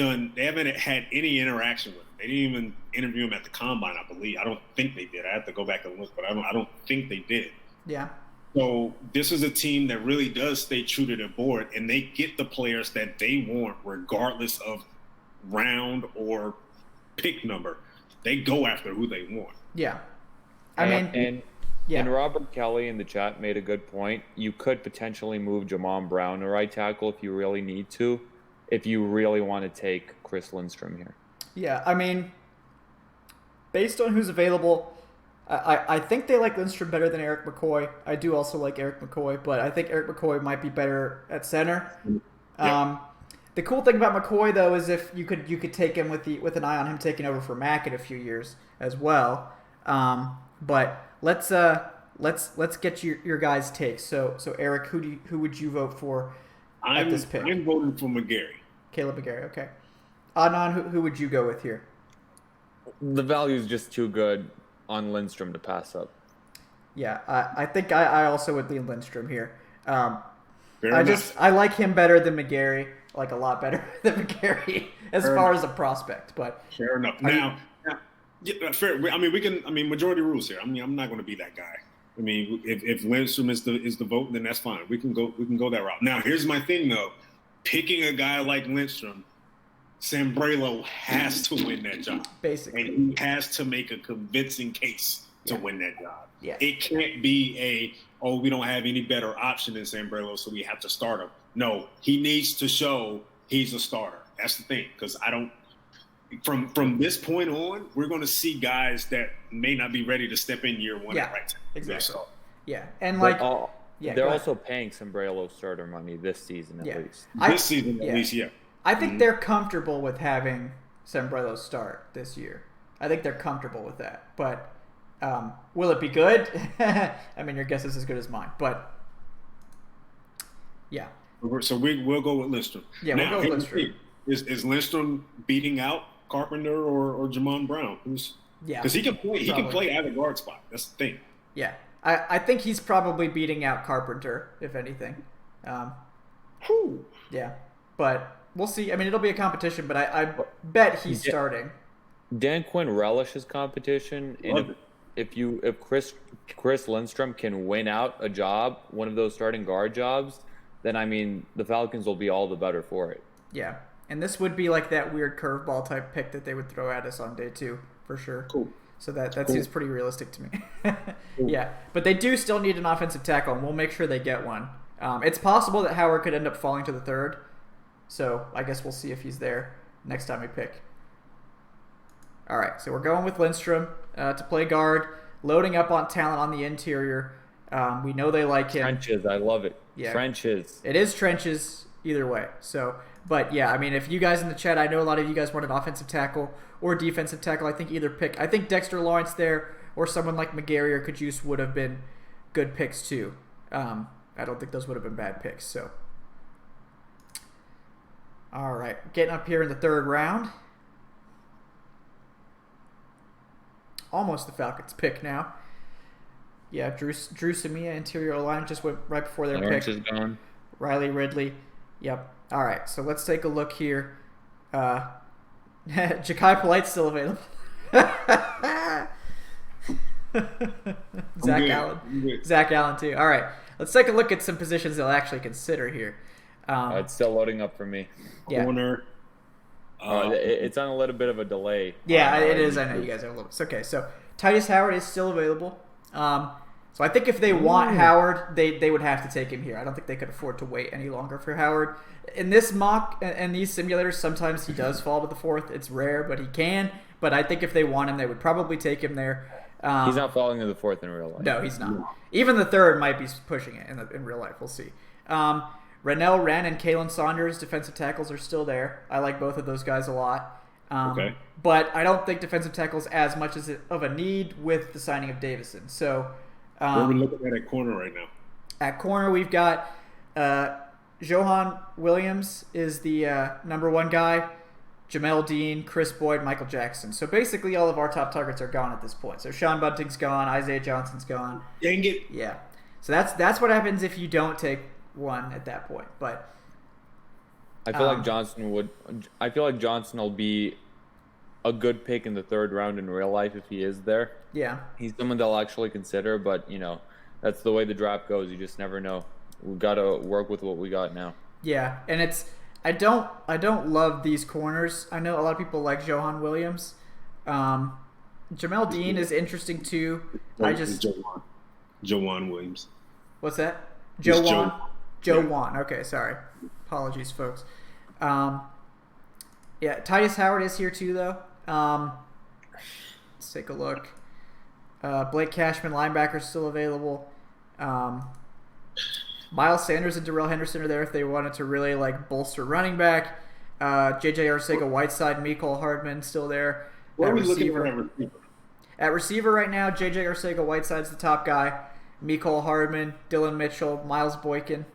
S2: had any interaction with him. They didn't even interview him at the combine, I believe. I don't think they did. I have to go back and look, but I don't think they did.
S1: Yeah.
S2: So this is a team that really does stay true to their board, and they get the players that they want regardless of round or pick number. They go after who they want.
S1: Yeah. I mean,
S3: And Robert Kelly in the chat made a good point. You could potentially move Jamon Brown to right tackle if you really need to, if you really want to take Chris Lindstrom here.
S1: yeah. I mean, based on who's available, I think they like Lindstrom better than Eric McCoy. I do also like Eric McCoy, but I think Eric McCoy might be better at center. The cool thing about McCoy though is if you could take him with an eye on him taking over for Mack in a few years as well. But let's get your guys' takes. So Eric, who would you vote for at this pick?
S2: I'm voting for McGarry.
S1: Caleb McGarry, okay. Adnan, who would you go with here?
S3: The value is just too good on Lindstrom to pass up.
S1: Yeah, I think I also would lean Lindstrom here.
S2: Fair enough.
S1: I like him better than McGarry, like a lot better than McGarry as far as a prospect. But
S2: Fair enough. Fair. I mean, majority rules here. I mean, I'm not going to be that guy. I mean, if Lindstrom is the vote, then that's fine. We can go that route. Now, here's my thing though. Picking a guy like Lindstrom, Sambrello has to win that job.
S1: basically,
S2: And he has to make a convincing case to win that job.
S1: Yeah.
S2: It can't be we don't have any better option than Sambrello, so we have to start him. No, he needs to show he's a starter. That's the thing, because from this point on, we're going to see guys that may not be ready to step in year one at right time.
S1: exactly. Yeah, and
S3: But
S1: like
S3: they're also paying Sembrello starter money this season at least.
S2: This season, at least, yeah.
S1: I think they're comfortable with having Sembrello start this year. I think they're comfortable with that. But Will it be good? I mean, your guess is as good as mine. But yeah.
S2: So we'll go with Lindstrom.
S1: Yeah,
S2: now,
S1: we'll go with Lindstrom.
S2: Is Lindstrom beating out Carpenter or Jamon Brown? Because he can play. He can play either guard spot. That's the thing.
S1: Yeah, I think he's probably beating out Carpenter, if anything. Yeah, but we'll see. I mean, it'll be a competition, but I bet he's starting.
S3: Dan Quinn relishes competition, and if Chris Lindstrom can win out a job, one of those starting guard jobs, then I mean the Falcons will be all the better for it.
S1: Yeah, and this would be like that weird curveball type pick that they would throw at us on day 2 for sure.
S2: Cool.
S1: So that seems pretty realistic to me. Yeah, but they do still need an offensive tackle, and we'll make sure they get one. It's possible that Howard could end up falling to the 3rd, so I guess we'll see if he's there next time we pick. All right, so we're going with Lindstrom to play guard, loading up on talent on the interior. We know they like him.
S3: Trenches, I love it.
S1: Yeah.
S3: Trenches.
S1: It is trenches either way. So, but yeah, I mean, if you guys in the chat, I know a lot of you guys want an offensive tackle or defensive tackle. I think either pick. I think Dexter Lawrence there or someone like McGarry or Kajus would have been good picks too. I don't think those would have been bad picks. So, all right, getting up here in the 3rd round. Almost the Falcons pick now. Yeah, Drew Samia, interior line, just went right before their
S3: Lawrence
S1: pick.
S3: is gone.
S1: Riley Ridley. Yep. All right, so let's take a look here. Ja'Kai Polite's still available. Zach Allen too. All right, let's take a look at some positions they'll actually consider here.
S3: It's still loading up for me.
S1: Yeah.
S2: Corner.
S3: It's on a little bit of a delay.
S1: Yeah, it is. I know you guys have a little. It's okay. So Titus Howard is still available. So I think if they want Howard, they would have to take him here. I don't think they could afford to wait any longer for Howard. In this mock and these simulators, sometimes he does fall to the 4th. It's rare, but he can. But I think if they want him, they would probably take him there.
S3: He's not falling to the 4th in real life.
S1: No, he's not. Even the 3rd might be pushing it in real life. We'll see. Rennell Wren and Kalen Saunders, defensive tackles, are still there. I like both of those guys a lot.
S2: Okay.
S1: But I don't think defensive tackles as much of a need with the signing of Davison. So
S2: what are we looking at corner right now?
S1: At corner, we've got Johan Williams is the number 1 guy. Jamel Dean, Chris Boyd, Michael Jackson. So basically all of our top targets are gone at this point. So Sean Bunting's gone. Isaiah Johnson's gone.
S2: Dang it.
S1: Yeah. So that's what happens if you don't take one at that point. But
S3: I feel like Johnson will be a good pick in the 3rd round in real life if he is there.
S1: Yeah.
S3: He's someone they'll actually consider, but that's the way the draft goes. You just never know. We've got to work with what we got now.
S1: Yeah, and I don't love these corners. I know a lot of people like Johan Williams. Jamel Dean is interesting too.
S2: Joan Williams.
S1: What's that? Joe Wan. Okay, sorry. Apologies, folks. Yeah, Titus Howard is here too, though. Let's take a look. Blake Cashman, linebacker, still available. Miles Sanders and Darrell Henderson are there if they wanted to really bolster running back. J.J. Arcega-Whiteside, Mecole Hardman still there.
S2: What are we looking for at receiver?
S1: At receiver right now, J.J. Arcega-Whiteside's the top guy. Mecole Hardman, Dylan Mitchell, Miles Boykin,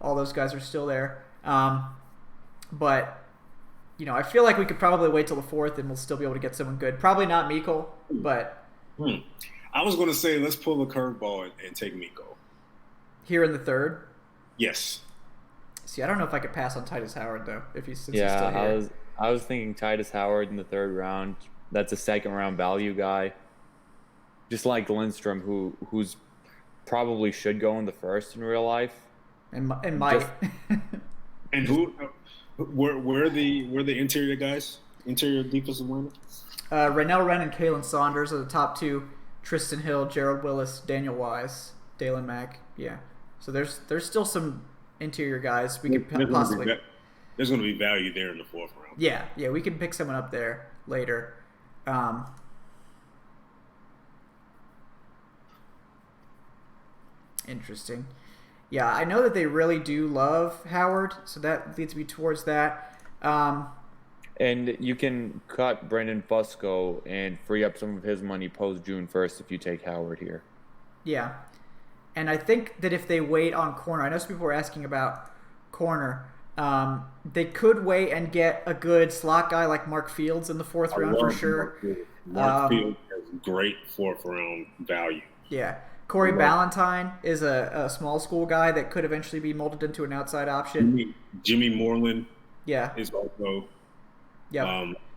S1: all those guys are still there. But I feel like we could probably wait till the 4th and we'll still be able to get someone good. Probably not Mecole, but
S2: I was going to say let's pull a curveball and take Mecole.
S1: Here in the 3rd?
S2: Yes.
S1: See, I don't know if I could pass on Titus Howard though. He's still here.
S3: I was thinking Titus Howard in the 3rd round. That's a 2nd round value guy. Just like Lindstrom, who's probably should go in the 1st in real life.
S1: And might.
S2: And where are the interior guys? Interior defensive linemen?
S1: Rennell Wren and Kalen Saunders are the top 2. Tristan Hill, Gerald Willis, Daniel Wise, Dalen Mack. Yeah. So there's still some interior guys we could possibly.
S2: There's going to be value there in the 4th round.
S1: Yeah, we can pick someone up there later. Interesting. Yeah, I know that they really do love Howard, so that leads me towards that.
S3: And you can cut Brandon Fusco and free up some of his money post June 1st if you take Howard here.
S1: Yeah. And I think that if they wait on corner, I know some people were asking about corner. They could wait and get a good slot guy like Mark Fields in the fourth round for sure.
S2: Mark Fields has great fourth round value.
S1: Yeah. Corey Ballantyne is a small school guy that could eventually be molded into an outside option.
S2: Jimmy Moreland is also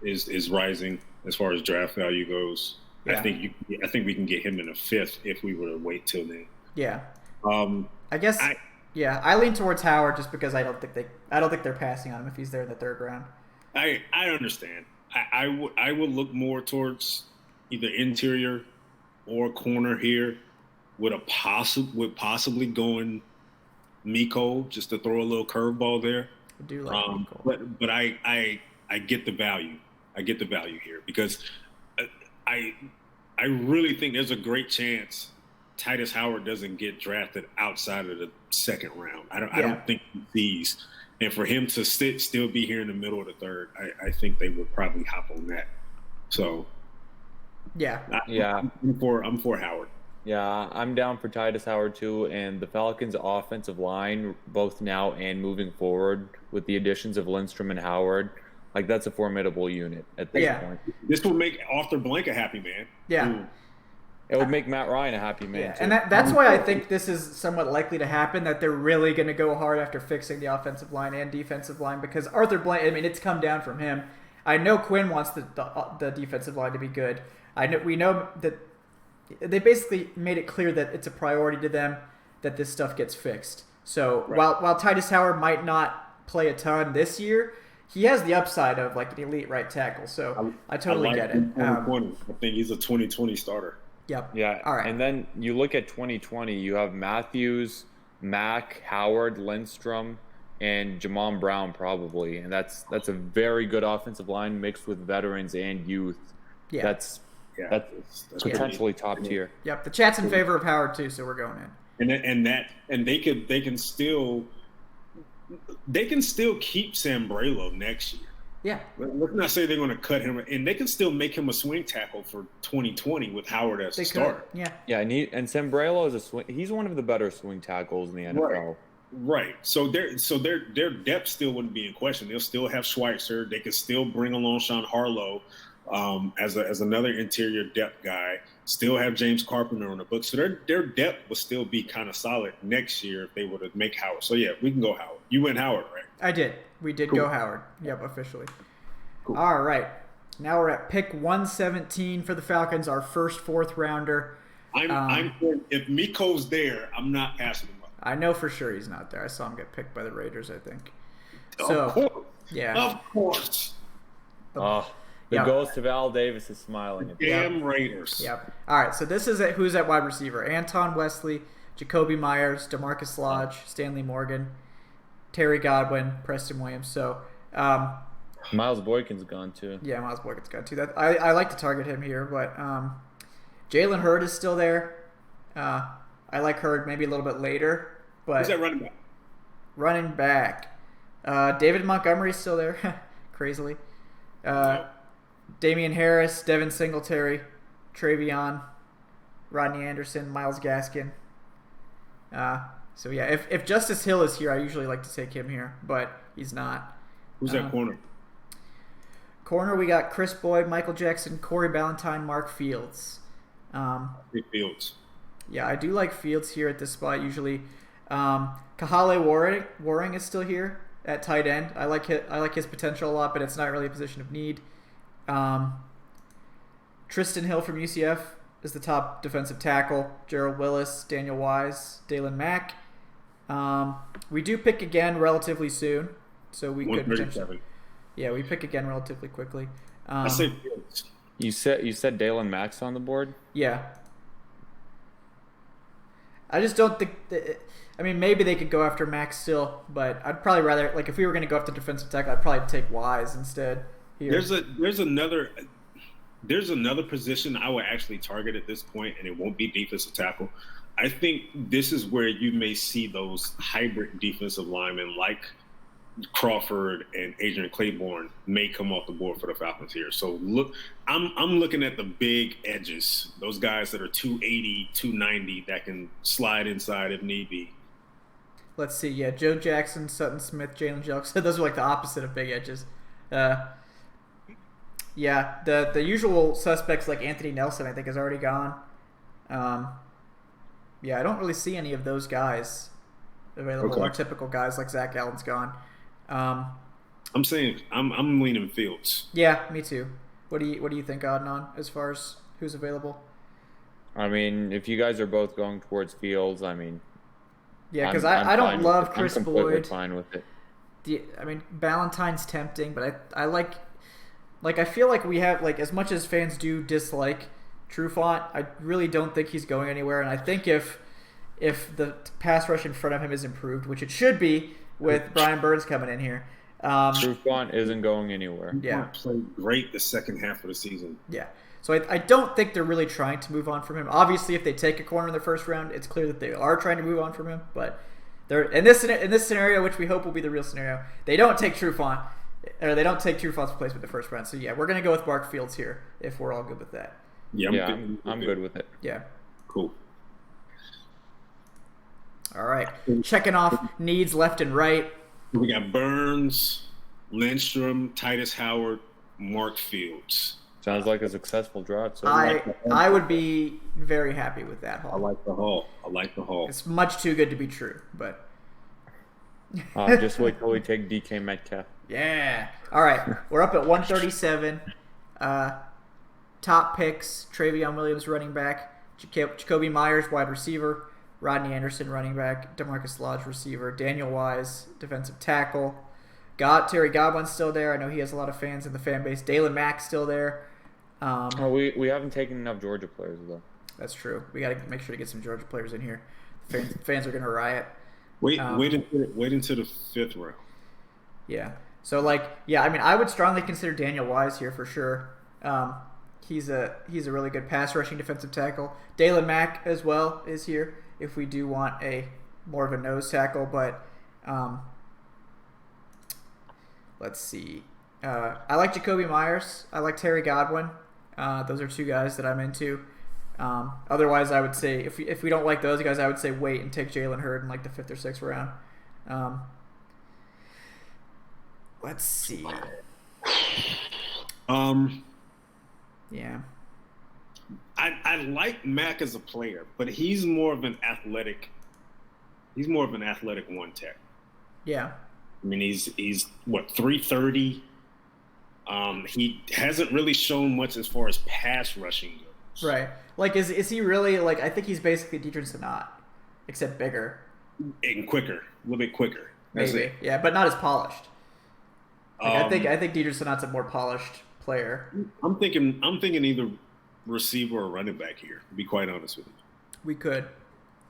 S2: is rising as far as draft value goes. Yeah. I think we can get him in the fifth if we were to wait till then.
S1: Yeah. I guess I lean towards Howard just because I don't think they're passing on him if he's there in the third round.
S2: I understand. I would look more towards either interior or corner here with possibly going Miko just to throw a little curveball there.
S1: I do like Miko.
S2: But I get the value. I get the value here because I really think there's a great chance Titus Howard doesn't get drafted outside of the second round. I don't think he sees. And for him to still be here in the middle of the third, I think they would probably hop on that. So I'm for Howard.
S3: Yeah, I'm down for Titus Howard too, and the Falcons' offensive line, both now and moving forward, with the additions of Lindstrom and Howard, like that's a formidable unit at this point.
S2: This will make Arthur Blank a happy man.
S1: Yeah.
S2: Ooh.
S3: It would make Matt Ryan a happy man too.
S1: And that's why I think this is somewhat likely to happen, that they're really going to go hard after fixing the offensive line and defensive line, because Arthur Blank, I mean, it's come down from him. I know Quinn wants the defensive line to be good. We know that they basically made it clear that it's a priority to them that this stuff gets fixed. So while Titus Howard might not play a ton this year, he has the upside of like an elite right tackle. So I totally get it.
S2: I think he's a 2020 starter.
S1: Yep.
S3: Yeah.
S1: All right.
S3: And then you look at 2020, you have Matthews, Mack, Howard, Lindstrom, and Jamon Brown probably. And that's a very good offensive line mixed with veterans and youth.
S1: Yeah.
S3: That's potentially top tier.
S1: Yep. The chat's in favor of Howard too, so we're going in.
S2: And they can still keep Sambrailo next year.
S1: Yeah.
S2: Let's not say they're going to cut him, and they can still make him a swing tackle for 2020 with Howard as a starter.
S1: Yeah.
S3: Yeah, and Sambrailo is a swing. He's one of the better swing tackles in the NFL.
S2: Right. So their depth still wouldn't be in question. They'll still have Schweitzer. They could still bring along Sean Harlow as another interior depth guy. Still have James Carpenter on the book. So their depth will still be kind of solid next year if they were to make Howard. So yeah, we can go Howard. You went Howard, right?
S1: I did. We did go Howard. Yep, officially. Cool. All right. Now we're at pick 117 for the Falcons, our first fourth rounder.
S2: If Miko's there, I'm not passing him up.
S1: I know for sure he's not there. I saw him get picked by the Raiders, I think.
S2: Of course.
S1: Yeah.
S2: Of course.
S3: The ghost of Al Davis is smiling at
S2: Damn Raiders.
S1: Yep. All right, so this is who's at wide receiver. Anton Wesley, Jacoby Myers, DeMarcus Lodge, Stanley Morgan, Terry Godwin, Preston Williams. So
S3: Miles Boykin's gone too.
S1: Yeah, Miles Boykin's gone too. I like to target him here, but Jalen Hurd is still there. I like Hurd maybe a little bit later. But
S2: who's that running back?
S1: Running back. David Montgomery's still there, crazily. Damian Harris, Devin Singletary, Travion, Rodney Anderson, Myles Gaskin. So yeah, if Justice Hill is here, I usually like to take him here, but he's not.
S2: Who's that corner?
S1: Corner, we got Chris Boyd, Michael Jackson, Corey Ballantyne, Mark Fields.
S2: Fields.
S1: Yeah, I do like Fields here at this spot usually. Kahale Waring is still here at tight end. I like his potential a lot, but it's not really a position of need. Tristan Hill from UCF is the top defensive tackle. Gerald Willis, Daniel Wise, Dalen Mack. We do pick again relatively soon, so we could potentially. Yeah, we pick again relatively quickly.
S2: I say Fields.
S3: You said Dalen Mack's on the board?
S1: Yeah. I just don't think. I mean, maybe they could go after Max still, but I'd probably rather, like, if we were going to go after defensive tackle, I'd probably take Wise instead. Here.
S2: There's another position I would actually target at this point, and it won't be defensive tackle. I think this is where you may see those hybrid defensive linemen like Crawford and Adrian Claiborne may come off the board for the Falcons here. So look, I'm looking at the big edges, those guys that are 280, 290 that can slide inside if need be.
S1: Let's see. Yeah, Joe Jackson, Sutton Smith, Jalen Jelks. Those are like the opposite of big edges. Yeah, the usual suspects like Anthony Nelson, I think, is already gone. Yeah, I don't really see any of those guys available.
S2: Okay.
S1: Our typical guys like Zach Allen's gone.
S2: I'm saying I'm leaning Fields.
S1: Yeah, me too. What do you think, Adnan, as far as who's available?
S3: I mean, if you guys are both going towards Fields, I mean,
S1: Yeah, because
S3: I'm
S1: I don't
S3: fine
S1: love
S3: with it.
S1: Chris
S3: I'm completely
S1: Boyd.
S3: fine with it.
S1: I mean, Ballantyne's tempting, but I like I feel like we have, like, as much as fans do dislike Trufant, I really don't think he's going anywhere. And I think if the pass rush in front of him is improved, which it should be with Brian Burns coming in here.
S3: Trufant isn't going anywhere.
S1: Yeah.
S2: Played great the second half of the season.
S1: Yeah. So I don't think they're really trying to move on from him. Obviously, if they take a corner in the first round, it's clear that they are trying to move on from him. But they're in this scenario, which we hope will be the real scenario, they don't take Trufant, or they don't take Trufant's replacement the first round. So yeah, we're gonna go with Mark Fields here if we're all good with that.
S2: Yeah,
S3: I'm good with it.
S1: Yeah.
S2: Cool.
S1: All right. Checking off needs left and right.
S2: We got Burns, Lindstrom, Titus Howard, Mark Fields.
S3: Sounds like a successful draft. So
S1: I would be very happy with that haul.
S2: I like the haul.
S1: It's much too good to be true, but
S3: just wait till we take DK Metcalf.
S1: yeah. All right, we're up at 137. Top picks: Travion Williams, running back; Jacoby Myers, wide receiver; Rodney Anderson, running back; DeMarcus Lodge, receiver; Daniel Wise, defensive tackle. Terry Godwin's still there. I know he has a lot of fans in the fan base. Dalen Mack still there.
S3: We haven't taken enough Georgia players though.
S1: That's true. We got to make sure to get some Georgia players in here. Fans are gonna riot.
S2: Wait until the fifth round.
S1: Yeah. So I mean, I would strongly consider Daniel Wise here for sure. He's a really good pass rushing defensive tackle. Dalen Mack as well is here if we do want a more of a nose tackle, but let's see. I like Jacoby Myers. I like Terry Godwin. Those are two guys that I'm into. Otherwise, I would say if we don't like those guys, I would say wait and take Jalen Hurd in like the 5th or 6th round. Let's see. Yeah.
S2: I like Mack as a player, but he's more of an athletic one tech.
S1: Yeah.
S2: I mean, he's what, 330. He hasn't really shown much as far as pass rushing goes.
S1: Right. Like, is he really, like, I think he's basically Deidre Sanat, except bigger.
S2: And quicker. A little bit quicker. That's
S1: Maybe.
S2: it.
S1: Yeah, but not as polished. Like, I think Deidre Sanat's a more polished player.
S2: I'm thinking either receiver or running back here, to be quite honest with you.
S1: We could.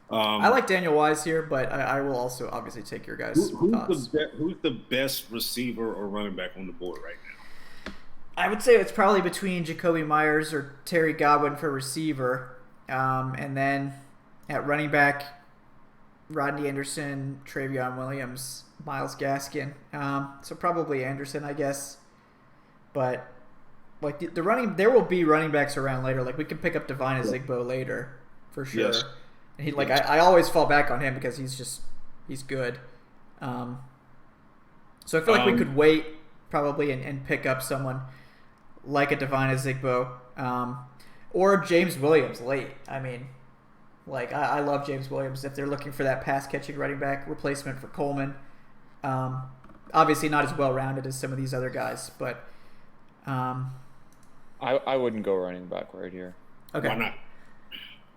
S1: I like Daniel Wise here, but I will also obviously take your guys' thoughts.
S2: Who's the best receiver or running back on the board right now?
S1: I would say it's probably between Jacoby Myers or Terry Godwin for receiver. And then at running back, Rodney Anderson, Travion Williams, Myles Gaskin. So probably Anderson, I guess. But like there will be running backs around later. Like we can pick up Devine Azigbo later for sure.
S2: Yes.
S1: And I always fall back on him because he's good. So I feel like we could wait probably and pick up someone like a Devine Azigbo, or James Williams late. I mean, like I love James Williams if they're looking for that pass catching running back replacement for Coleman. Obviously not as well rounded as some of these other guys, but
S3: I wouldn't go running back right here.
S1: Okay.
S2: Why not?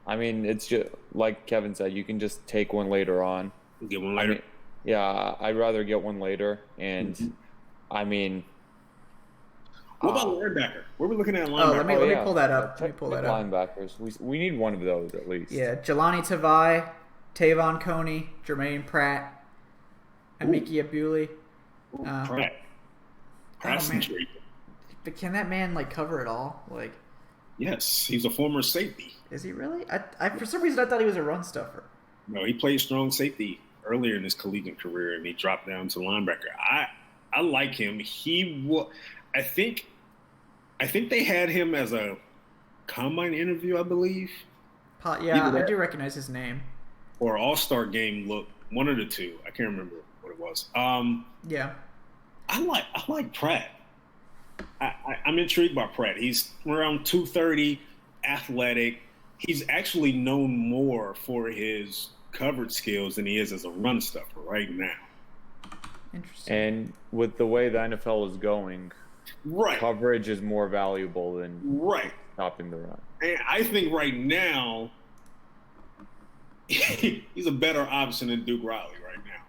S3: I mean, it's just like Kevin said, you can just take one later on.
S2: Get one later.
S3: I mean, yeah, I'd rather get one later. And I mean,
S2: what about linebacker? Where are we looking at linebacker?
S1: Oh, let me pull that up. Let me pull that up.
S3: Linebackers. We need one of those at least.
S1: Yeah, Jelani Tavai, Tavon Coney, Jermaine Pratt, Amiki Abuli.
S2: Pratt. Pratt's
S1: man.
S2: intriguing.
S1: But can that man like cover it all? Like,
S2: Yes, he's a former safety.
S1: is he really? I for some reason I thought he was a run stuffer.
S2: No, he played strong safety earlier in his collegiate career, and he dropped down to linebacker. I like him. I think they had him as a combine interview, I believe.
S1: Yeah, I do recognize his name.
S2: Or All-Star game look, one of the two. I can't remember what it was.
S1: Yeah.
S2: I like Pratt. I'm intrigued by Pratt. He's around 230, athletic. He's actually known more for his coverage skills than he is as a run stuffer right now.
S1: Interesting.
S3: And with the way the NFL is going, coverage is more valuable than stopping the run.
S2: And I think right now he's a better option than Duke Riley right now.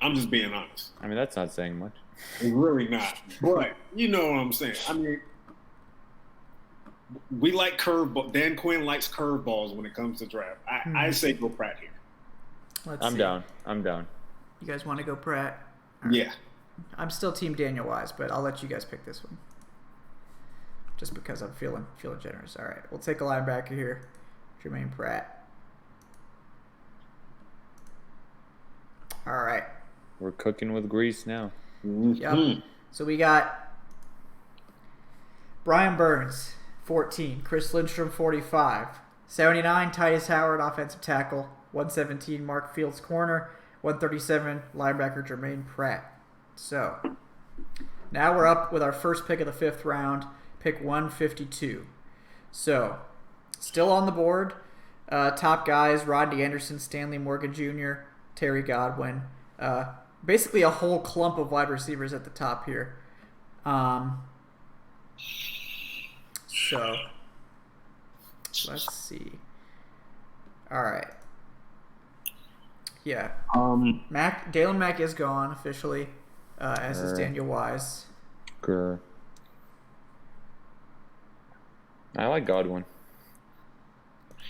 S2: I'm just being honest.
S3: I mean, that's not saying much.
S2: It's really not. But you know what I'm saying. I mean, we like curveball. Dan Quinn likes curveballs when it comes to draft. I say go Pratt here.
S3: I'm down.
S1: You guys want to go Pratt?
S2: Right. Yeah.
S1: I'm still Team Daniel Wise, but I'll let you guys pick this one. Just because I'm feeling generous. All right, we'll take a linebacker here. Jermaine Pratt. All right.
S3: We're cooking with grease now.
S1: Yep. So we got Brian Burns, 14. Chris Lindstrom, 45. 79, Tyus Howard, offensive tackle. 117, Mark Fields, corner. 137, linebacker Jermaine Pratt. So now we're up with our first pick of the 5th round, pick 152. So still on the board, top guys, Rodney Anderson, Stanley Morgan Jr., Terry Godwin. Basically a whole clump of wide receivers at the top here. So let's see. All right. Yeah. Dalen Mack is gone officially, as is Daniel Wise.
S3: Grr. I like Godwin.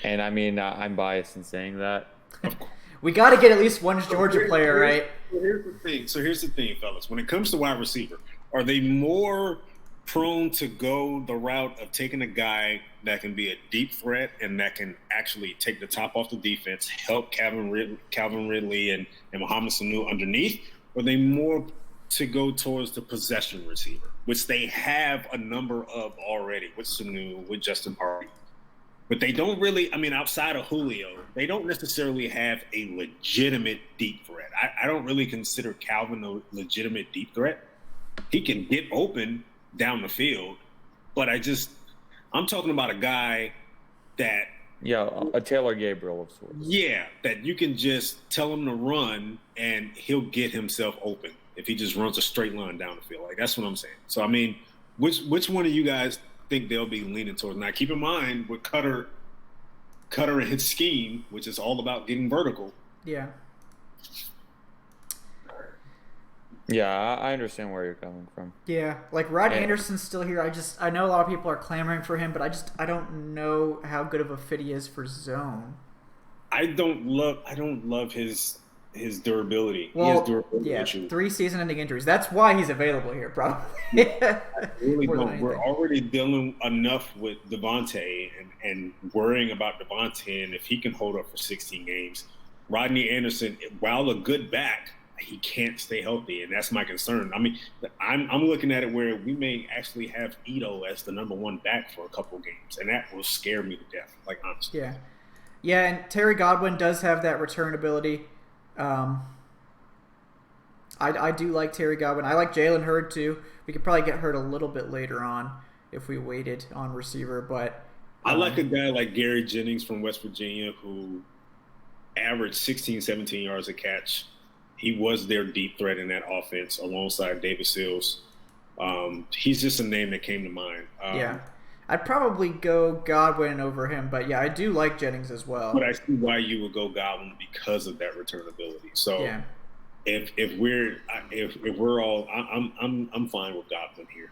S3: And I mean, I'm biased in saying that.
S1: We got to get at least one Georgia player, right?
S2: Here's the thing, fellas. When it comes to wide receiver, are they more prone to go the route of taking a guy that can be a deep threat and that can actually take the top off the defense, help Calvin Ridley and Mohamed Sanu underneath? Or are they more to go towards the possession receiver, which they have a number of already with Sanu, with Justin Hardy? But they don't really, I mean, outside of Julio, they don't necessarily have a legitimate deep threat. I don't really consider Calvin a legitimate deep threat. He can get open down the field, but I'm talking about a guy that...
S3: Yeah, a Taylor Gabriel of sorts.
S2: Yeah, that you can just tell him to run and he'll get himself open if he just runs a straight line down the field. Like, that's what I'm saying. So, I mean, which one of you guys think they'll be leaning towards? Now, keep in mind with Cutter and his scheme, which is all about getting vertical.
S1: Yeah.
S3: Yeah, I understand where you're coming from.
S1: Yeah, like Rodney Anderson's still here. I know a lot of people are clamoring for him, but I don't know how good of a fit he is for zone.
S2: I don't love his durability.
S1: Well,
S2: he has durability issues.
S1: 3 season-ending injuries. That's why he's available here, probably.
S2: I really don't. We're already dealing enough with Devontae and worrying about Devontae, and if he can hold up for 16 games. Rodney Anderson, while a good back, he can't stay healthy, and that's my concern. I mean, I'm looking at it where we may actually have Ito as the number 1 back for a couple of games, and that will scare me to death, like, honestly.
S1: Yeah, and Terry Godwin does have that return ability. I do like Terry Godwin. I like Jalen Hurd, too. We could probably get Hurd a little bit later on if we waited on receiver, but...
S2: I like a guy like Gary Jennings from West Virginia who averaged 16, 17 yards a catch. He was their deep threat in that offense alongside David Sills. He's just a name that came to mind.
S1: Yeah. I'd probably go Godwin over him, but yeah, I do like Jennings as well.
S2: But I see why you would go Godwin because of that return ability. So
S1: yeah.
S2: if we're all, I'm fine with Godwin here.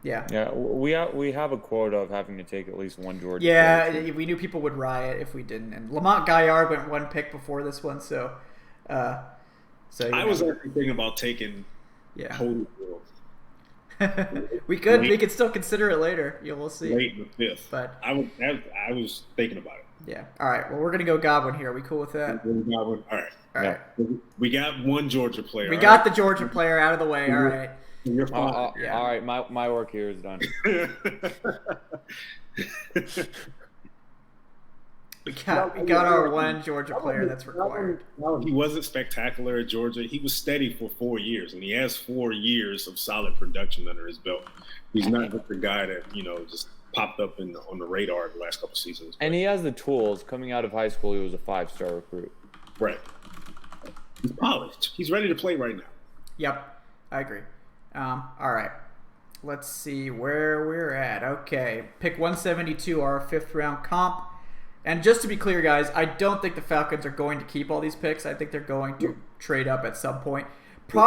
S1: Yeah.
S3: Yeah, we have a quota of having to take at least one Georgia.
S1: Yeah,
S3: player.
S1: we knew people would riot if we didn't. And Lamont Gaillard went 1 pick before this one, so
S2: I was actually thinking about taking Cody Field.
S1: we could still consider it later. We'll see.
S2: Late in the 5th.
S1: But
S2: I was thinking about it.
S1: Yeah. All right. Well, we're gonna go Godwin here. Are we cool with that?
S2: All right.
S1: All right.
S2: We got one Georgia player.
S1: We got the Georgia player out of the way. All right.
S2: You're fine.
S1: Yeah.
S3: All right, my work here is done.
S1: We got our one Georgia player that's required.
S2: No, he wasn't spectacular at Georgia. He was steady for 4 years, and he has 4 years of solid production under his belt. He's not just the guy that just popped up on the radar the last couple seasons.
S3: And he has the tools. Coming out of high school, he was a 5-star recruit.
S2: Right. He's polished. He's ready to play right now.
S1: Yep, I agree. All right. Let's see where we're at. Okay, pick 172, our 5th round comp. And just to be clear, guys, I don't think the Falcons are going to keep all these picks. I think they're going to trade up at some point. We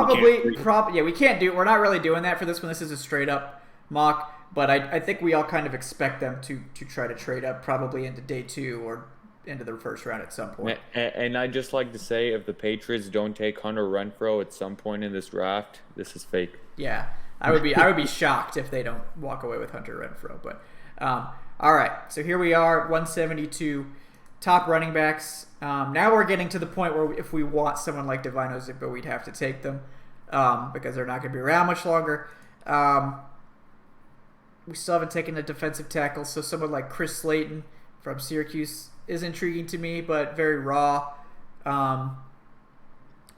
S1: can't do it. We're not really doing that for this one. This is a straight up mock. But I think we all kind of expect them to try to trade up probably into day 2 or into the first round at some point.
S3: And I'd just like to say, if the Patriots don't take Hunter Renfrow at some point in this draft, this is fake.
S1: Yeah, I would be shocked if they don't walk away with Hunter Renfrow. But all right, so here we are, 172 top running backs. Now we're getting to the point where if we want someone like Devine Ozigbo, we'd have to take them because they're not going to be around much longer. We still haven't taken a defensive tackle, so someone like Chris Slayton from Syracuse is intriguing to me, but very raw.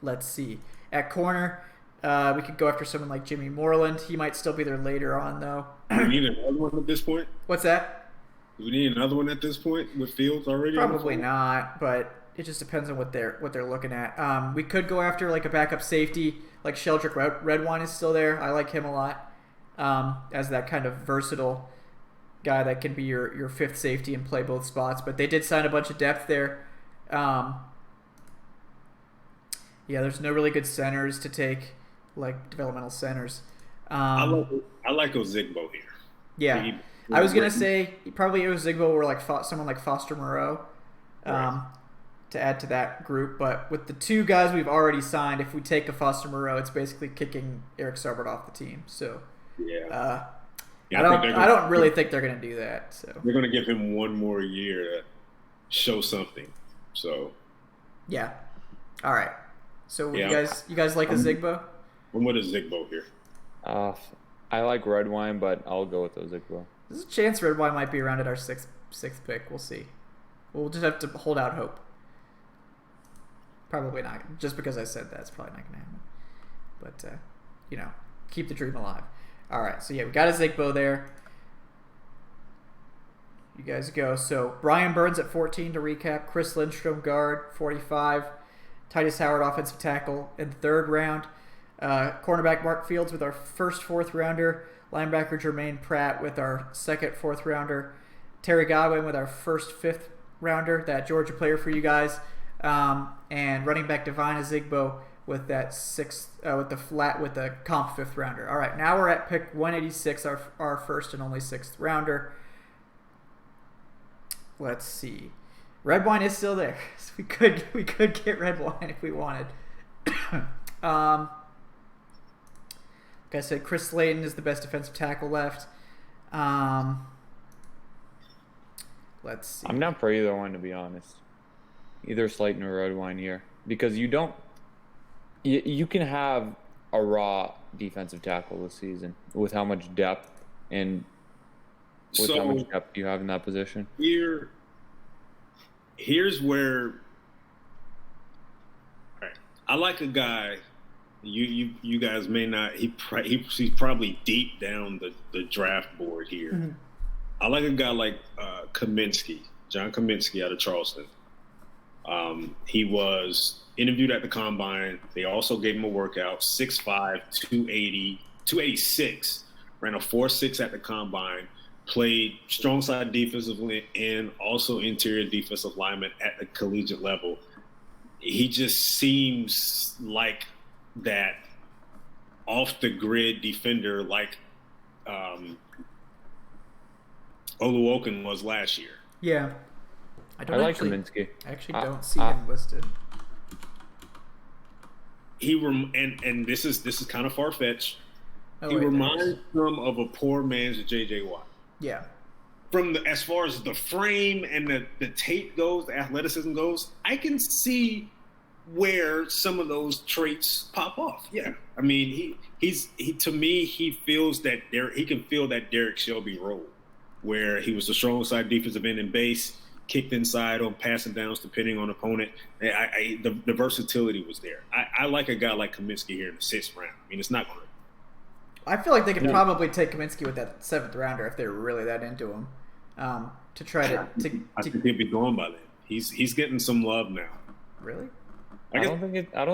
S1: Let's see. At corner, we could go after someone like Jimmy Moreland. He might still be there later on, though.
S2: Do we need another one at this point?
S1: What's that?
S2: Do we need another one at this point with Fields already?
S1: Probably not, but it just depends on what they're looking at. We could go after like a backup safety, like Sheldrick Redwine is still there. I like him a lot as that kind of versatile guy that can be your 5th safety and play both spots. But they did sign a bunch of depth there. Yeah, there's no really good centers to take, like developmental centers.
S2: I like Ozigbo here.
S1: Yeah. I was going to say probably Ozigbo or like someone like Foster Moreau to add to that group. But with the 2 guys we've already signed, if we take a Foster Moreau, it's basically kicking Eric Saubert off the team. So
S2: yeah,
S1: I don't really think they're going to do that. So
S2: they're going to give him one more year to show something. So
S1: yeah. All right. So you guys like Ozigbo?
S2: I'm with Ozigbo here.
S3: I like Redwine, but I'll go with Ozigbo.
S1: There's a chance Redwine might be around at our sixth pick. We'll see. We'll just have to hold out hope. Probably not. Just because I said that, it's probably not going to happen. But, keep the dream alive. All right, so yeah, we got Ozigbo there. You guys go. So Brian Burns at 14 to recap. Chris Lindstrom, guard, 45. Titus Howard, offensive tackle in the 3rd round. Cornerback Mark Fields with our first 4th rounder. Linebacker Jermaine Pratt with our 2nd 4th rounder. Terry Godwin with our first 5th rounder, that Georgia player for you guys. And running back Devine Ozigbo with that 6th, with the comp 5th rounder. All right, now we're at pick 186, our first and only 6th rounder. Let's see. Redwine is still there, so we could get Redwine if we wanted. Like I said, Chris Slayton is the best defensive tackle left. Let's see.
S3: I'm not for either one, to be honest. Either Slayton or Redwine here, because you can have a raw defensive tackle this season with how much depth and how much depth you have in that position.
S2: Here's where I like a guy. You guys may not. He's probably deep down the draft board here. Mm-hmm. I like a guy like Kaminsky, John Kaminsky out of Charleston. He was interviewed at the combine. They also gave him a workout. 6'5", 280, 286. Ran a 4.6 at the combine. Played strong side defensive and also interior defensive lineman at the collegiate level. He just seems like that off the grid defender like Oluokun was last year.
S1: Yeah.
S3: I like Kaminsky.
S1: I actually don't see him listed.
S2: And this is kind of far-fetched. He reminds them of a poor man's J.J. Watt.
S1: Yeah.
S2: as far as the frame and the tape goes, the athleticism goes, I can see where some of those traits pop off. Yeah, I mean, he to me, he feels that he can feel that Derek Shelby role, where he was the strong side defensive end and base, kicked inside on passing downs depending on opponent. The versatility was there. I like a guy like Kaminsky here in the 6th round. I mean, it's not going to.
S1: I feel like they could probably take Kaminsky with that 7th rounder if they were really that into him. To try to
S2: I think he'd be gone by then. He's getting some love now.
S1: Really?
S3: I don't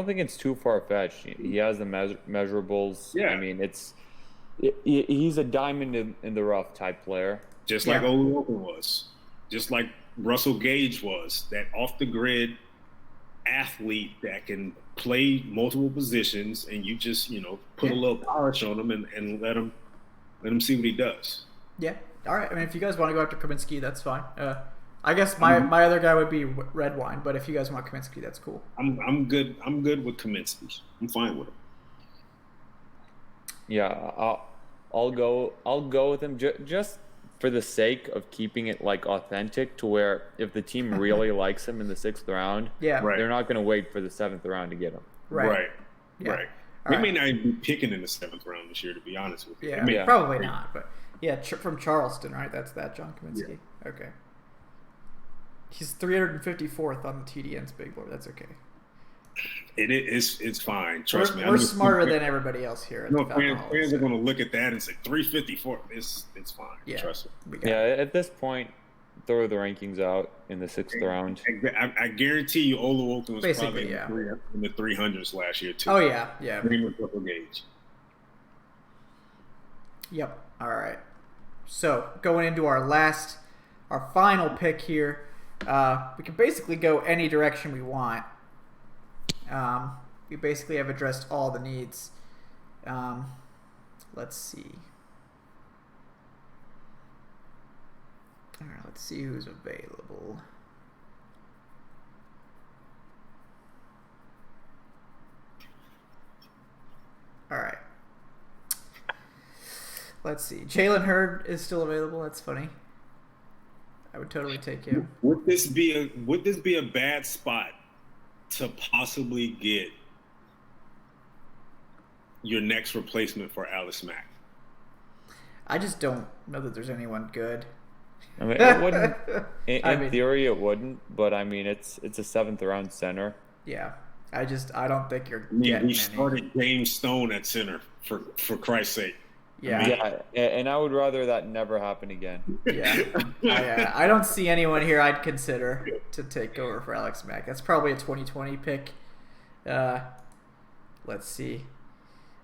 S3: think it's too far fetched. He has the measurables.
S2: Yeah.
S3: I mean, he's a diamond in the rough type player.
S2: Just like Oluokun was. Just like Russell Gage was. That off the grid athlete that can play multiple positions, and you just put a little polish on him and let him see what he does.
S1: Yeah. All right. I mean, if you guys want to go after Kaminsky, that's fine. I guess my other guy would be Red Wine, but if you guys want Kaminsky, that's cool.
S2: I'm good. I'm good with Kaminsky. I'm fine with him.
S3: Yeah, I'll go with him just for the sake of keeping it like authentic, to where if the team really likes him in the 6th round, they're not going to wait for the 7th round to get him.
S2: Right.
S1: All
S2: May not even be picking in the 7th round this year, to be honest with you.
S1: Yeah, probably not. But from Charleston, right? That's that John Kaminsky. Yeah. Okay. He's 354th on the TDN's big board. That's okay.
S2: It's fine. Trust me.
S1: We're smarter than everybody else here.
S2: Fans are going to look at that and say 354. It's fine.
S1: Yeah.
S2: Trust me.
S3: At this point, throw the rankings out in the 6th round.
S2: I guarantee you, Oluokun was
S1: basically
S2: probably in the 300s last year too.
S1: Oh yeah.
S2: Same with Russell Gage.
S1: Yep. All right. So going into our final pick here. We can basically go any direction we want. We basically have addressed all the needs. Let's see. All right, let's see who's available. All right. Let's see. Jalen Hurd is still available. That's funny. I would totally take him.
S2: Would this be a bad spot to possibly get your next replacement for Alex Mack?
S1: I just don't know that there's anyone good.
S3: I mean, it wouldn't. In theory, it wouldn't. But I mean, it's a 7th round center.
S1: Yeah, I don't think you're getting
S2: he started James Stone at center for Christ's sake.
S1: Yeah.
S3: And I would rather that never happen again.
S1: Yeah. I don't see anyone here I'd consider to take over for Alex Mack. That's probably a 2020 pick. Let's see.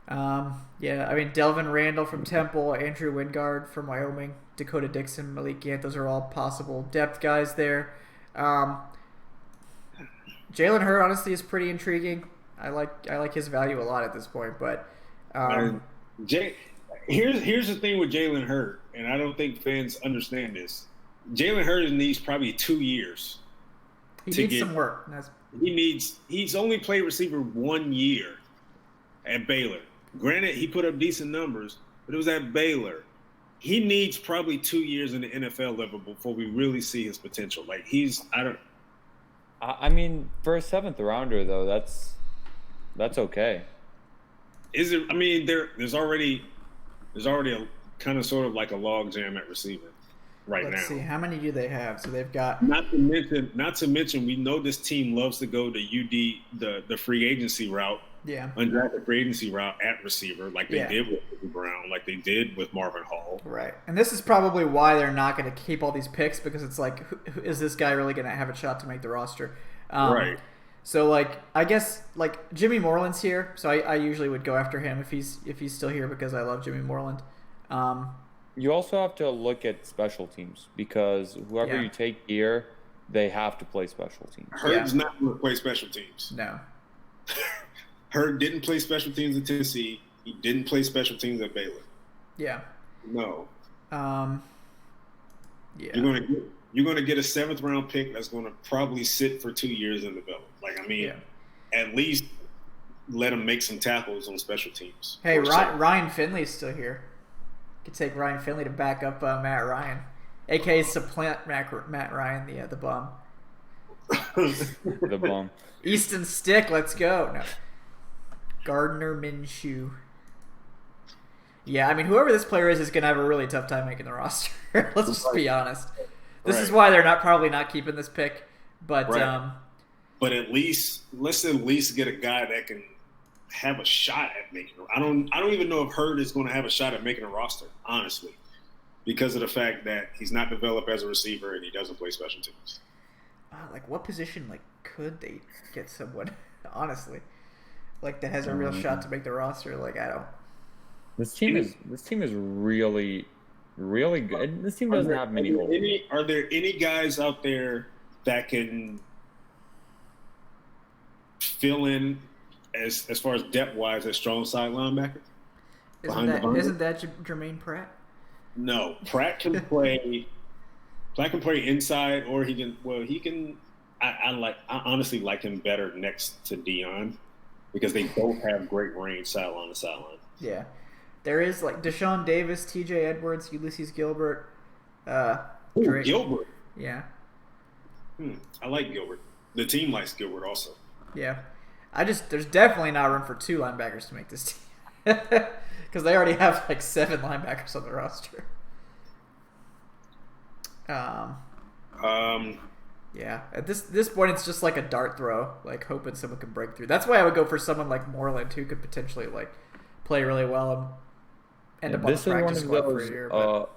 S1: I mean, Delvin Randall from Temple, Andrew Wingard from Wyoming, Dakota Dixon, Malik Gant, those are all possible depth guys there. Jalen Hurd, honestly, is pretty intriguing. I like his value a lot at this point, but
S2: Here's the thing with Jalen Hurd, and I don't think fans understand this. Jalen Hurd needs probably 2 years.
S1: He needs some work.
S2: He's only played receiver 1 year at Baylor. Granted, he put up decent numbers, but it was at Baylor. He needs probably 2 years in the NFL level before we really see his potential.
S3: I mean, for a 7th rounder though, that's okay.
S2: Is it? I mean, there's already a kind of sort of like a log jam at receiver right now.
S1: Let's see, how many do they have? So they've got.
S2: Not to mention, we know this team loves to go to UD the free agency route.
S1: Yeah.
S2: Undrafted free agency route at receiver, like they did with Bobby Brown, like they did with Marvin Hall.
S1: Right, and this is probably why they're not going to keep all these picks, because it's like, is this guy really going to have a shot to make the roster?
S2: Right.
S1: So I guess Jimmy Moreland's here, so I usually would go after him if he's still here, because I love Jimmy Moreland.
S3: You also have to look at special teams, because whoever you take here, they have to play special teams.
S2: Hurd's not going to play special teams.
S1: No.
S2: Hurd didn't play special teams at Tennessee. He didn't play special teams at Baylor.
S1: Yeah.
S2: No.
S1: Yeah.
S2: You're going to get a 7th round pick that's going to probably sit for 2 years in the belt. At least let him make some tackles on special teams.
S1: Hey, Ryan Finley's still here. Could take Ryan Finley to back up Matt Ryan. aka supplant Matt Ryan, the bum.
S3: The bum.
S1: Easton Stick, let's go. No. Gardner Minshew. Yeah, I mean, whoever this player is going to have a really tough time making the roster. Let's just be honest. This is why they're probably not keeping this pick. But
S2: but at least let's at least get a guy that can have a shot at making. I don't even know if Hurd is going to have a shot at making a roster, honestly, because of the fact that he's not developed as a receiver and he doesn't play special teams.
S1: Like, what position could they get someone honestly that has a real shot to make the roster? I don't.
S3: This team is really, really good. This team doesn't have many holes.
S2: Are there any guys out there that can fill in as far as depth wise as strong side linebacker?
S1: Isn't that Jermaine Pratt?
S2: No, Pratt can play. Pratt can play inside, or he can. Well, he can. I honestly like him better next to Dion because they both have great range sideline to sideline.
S1: Yeah. There is Deshaun Davis, T.J. Edwards, Ulysses Gilbert, Drake.
S2: Gilbert.
S1: Yeah.
S2: I like Gilbert. The team likes Gilbert also.
S1: Yeah. There's definitely not room for 2 linebackers to make this team because they already have 7 linebackers on the roster. Yeah. At this point, it's just like a dart throw, hoping someone can break through. That's why I would go for someone like Moreland, who could potentially play really well and end up on the practice squad for a year.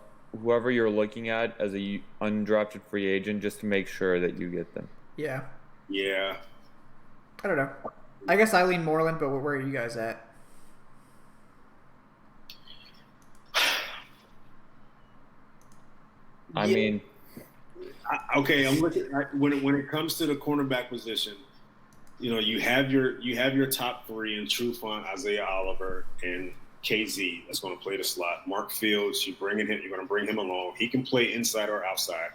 S3: Whoever you're looking at as a undrafted free agent, just to make sure that you get them.
S1: Yeah.
S2: Yeah.
S1: I don't know. I guess I lean Moreland, but where are you guys at?
S3: I mean,
S2: okay. I'm looking when it comes to the cornerback position. You have your top 3 in Trufant, Isaiah Oliver, and KZ that's going to play the slot. Mark Fields, you're going to bring him along. He can play inside or outside.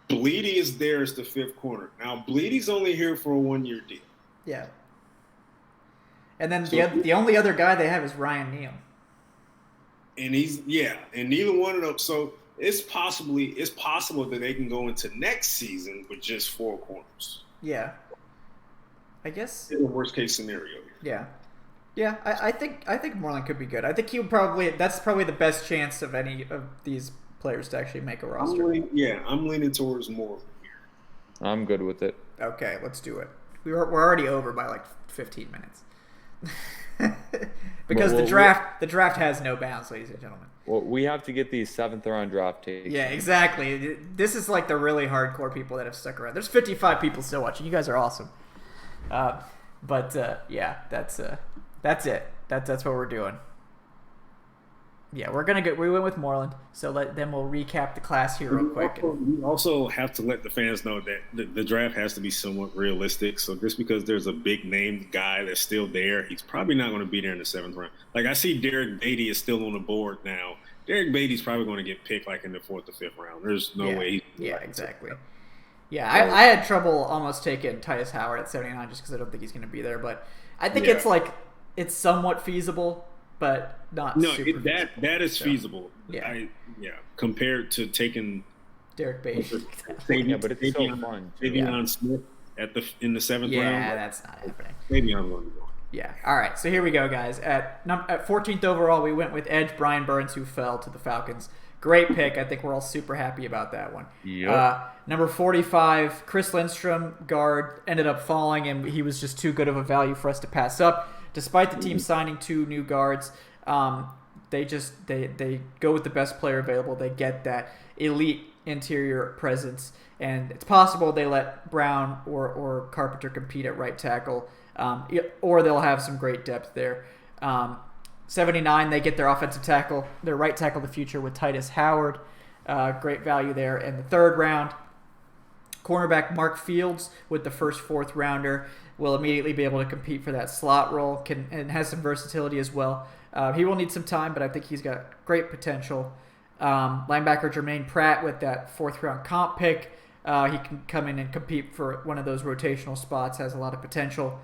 S2: Bleedy is there as the 5th corner. Now, Bleedy's only here for a 1-year deal.
S1: Yeah. And then the only other guy they have is Ryan Neal.
S2: And and neither one of them. So it's possible that they can go into next season with just 4 corners.
S1: Yeah. I guess
S2: in the worst case scenario.
S1: Yeah. Yeah, I think Moreland could be good. I think that's probably the best chance of any of these players to actually make a roster.
S2: I'm leaning towards Moreland here.
S3: I'm good with it.
S1: Okay, let's do it. We're already over by 15 minutes. Because the draft has no bounds, ladies and gentlemen.
S3: Well, we have to get these 7th round draft takes.
S1: Yeah, exactly. This is the really hardcore people that have stuck around. There's 55 people still watching. You guys are awesome. Yeah, that's it. That's what we're doing. Yeah, we went with Moreland, so then we'll recap the class here real quick.
S2: We also have to let the fans know that the draft has to be somewhat realistic. So just because there's a big name guy that's still there, he's probably not going to be there in the 7th round. I see Derek Beatty is still on the board now. Derek Beatty's probably going to get picked in the 4th or 5th round. There's no way.
S1: Yeah, exactly. Yeah, I had trouble almost taking Tyus Howard at 79 just because I don't think he's going to be there. But I think it's somewhat feasible, but not super feasible.
S2: That is feasible.
S1: Yeah.
S2: Compared to taking
S1: Derek Beatty.
S3: Yeah, but it's so fun.
S2: Davion Smith in the 7th round.
S1: Yeah, that's not happening.
S2: Maybe I'm going to go.
S1: Yeah. All right. So here we go, guys. At 14th overall, we went with edge Brian Burns, who fell to the Falcons. Great pick. I think we're all super happy about that one.
S3: Yep.
S1: Number 45, Chris Lindstrom, guard, ended up falling, and he was just too good of a value for us to pass up. Despite the team signing 2 new guards, they go with the best player available. They get that elite interior presence, and it's possible they let Brown or Carpenter compete at right tackle, or they'll have some great depth there. 79, they get their offensive tackle, their right tackle of the future with Tytus Howard. Great value there. In the 3rd round, cornerback Mark Fields with the first 4th rounder will immediately be able to compete for that slot role and has some versatility as well. He will need some time, but I think he's got great potential. Linebacker Jermaine Pratt with that 4th round comp pick. He can come in and compete for one of those rotational spots, has a lot of potential.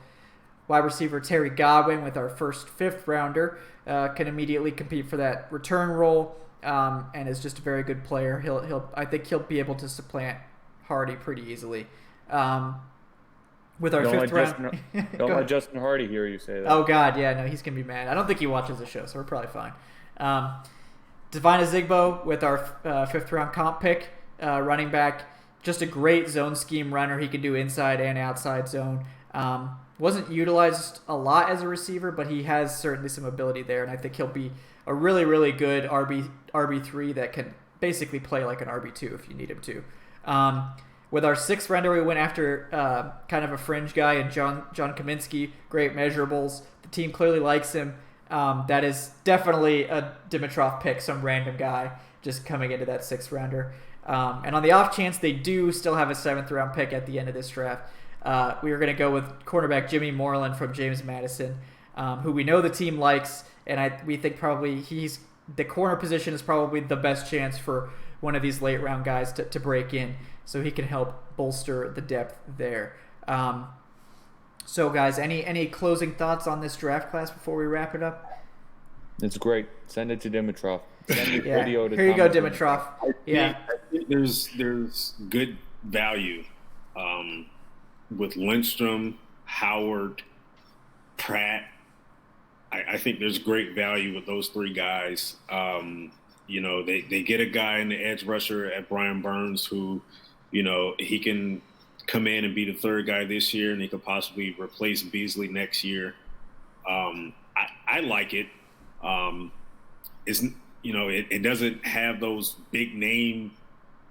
S1: Wide receiver Terry Godwin with our first 5th rounder can immediately compete for that return role. and is just a very good player. I think he'll be able to supplant Hardy pretty easily. With our
S3: Don't
S1: fifth round,
S3: don't let Justin Hardy hear you say that.
S1: Oh God, yeah, no, he's gonna be mad. I don't think he watches the show, so we're probably fine. Divine Azigbo with our fifth round comp pick, running back, just a great zone scheme runner. He can do inside and outside zone. Wasn't utilized a lot as a receiver, but he has certainly some ability there, and I think he'll be a really, really good RB3 that can basically play like an RB2 if you need him to. With our sixth rounder, we went after kind of a fringe guy in John Kaminsky. Great measurables. The team clearly likes him. That is definitely a Dimitrov pick, some random guy just coming into that sixth rounder. And on the off chance they do still have a seventh round pick at the end of this draft, we are going to go with cornerback Jimmy Moreland from James Madison, who we know the team likes, and we think probably the corner position is probably the best chance for one of these late round guys to break in, so he can help bolster the depth there. So guys, any closing thoughts on this draft class before we wrap it up?
S3: It's great. Send it to Dimitrov. Send your video to
S1: Here you go,
S3: Thomas.
S1: Dimitrov.
S2: I think there's good value with Lindstrom, Howard, Pratt. I think there's great value with those three guys. They get a guy in the edge rusher at Brian Burns who, he can come in and be the third guy this year, and he could possibly replace Beasley next year. I like it. It doesn't have those big name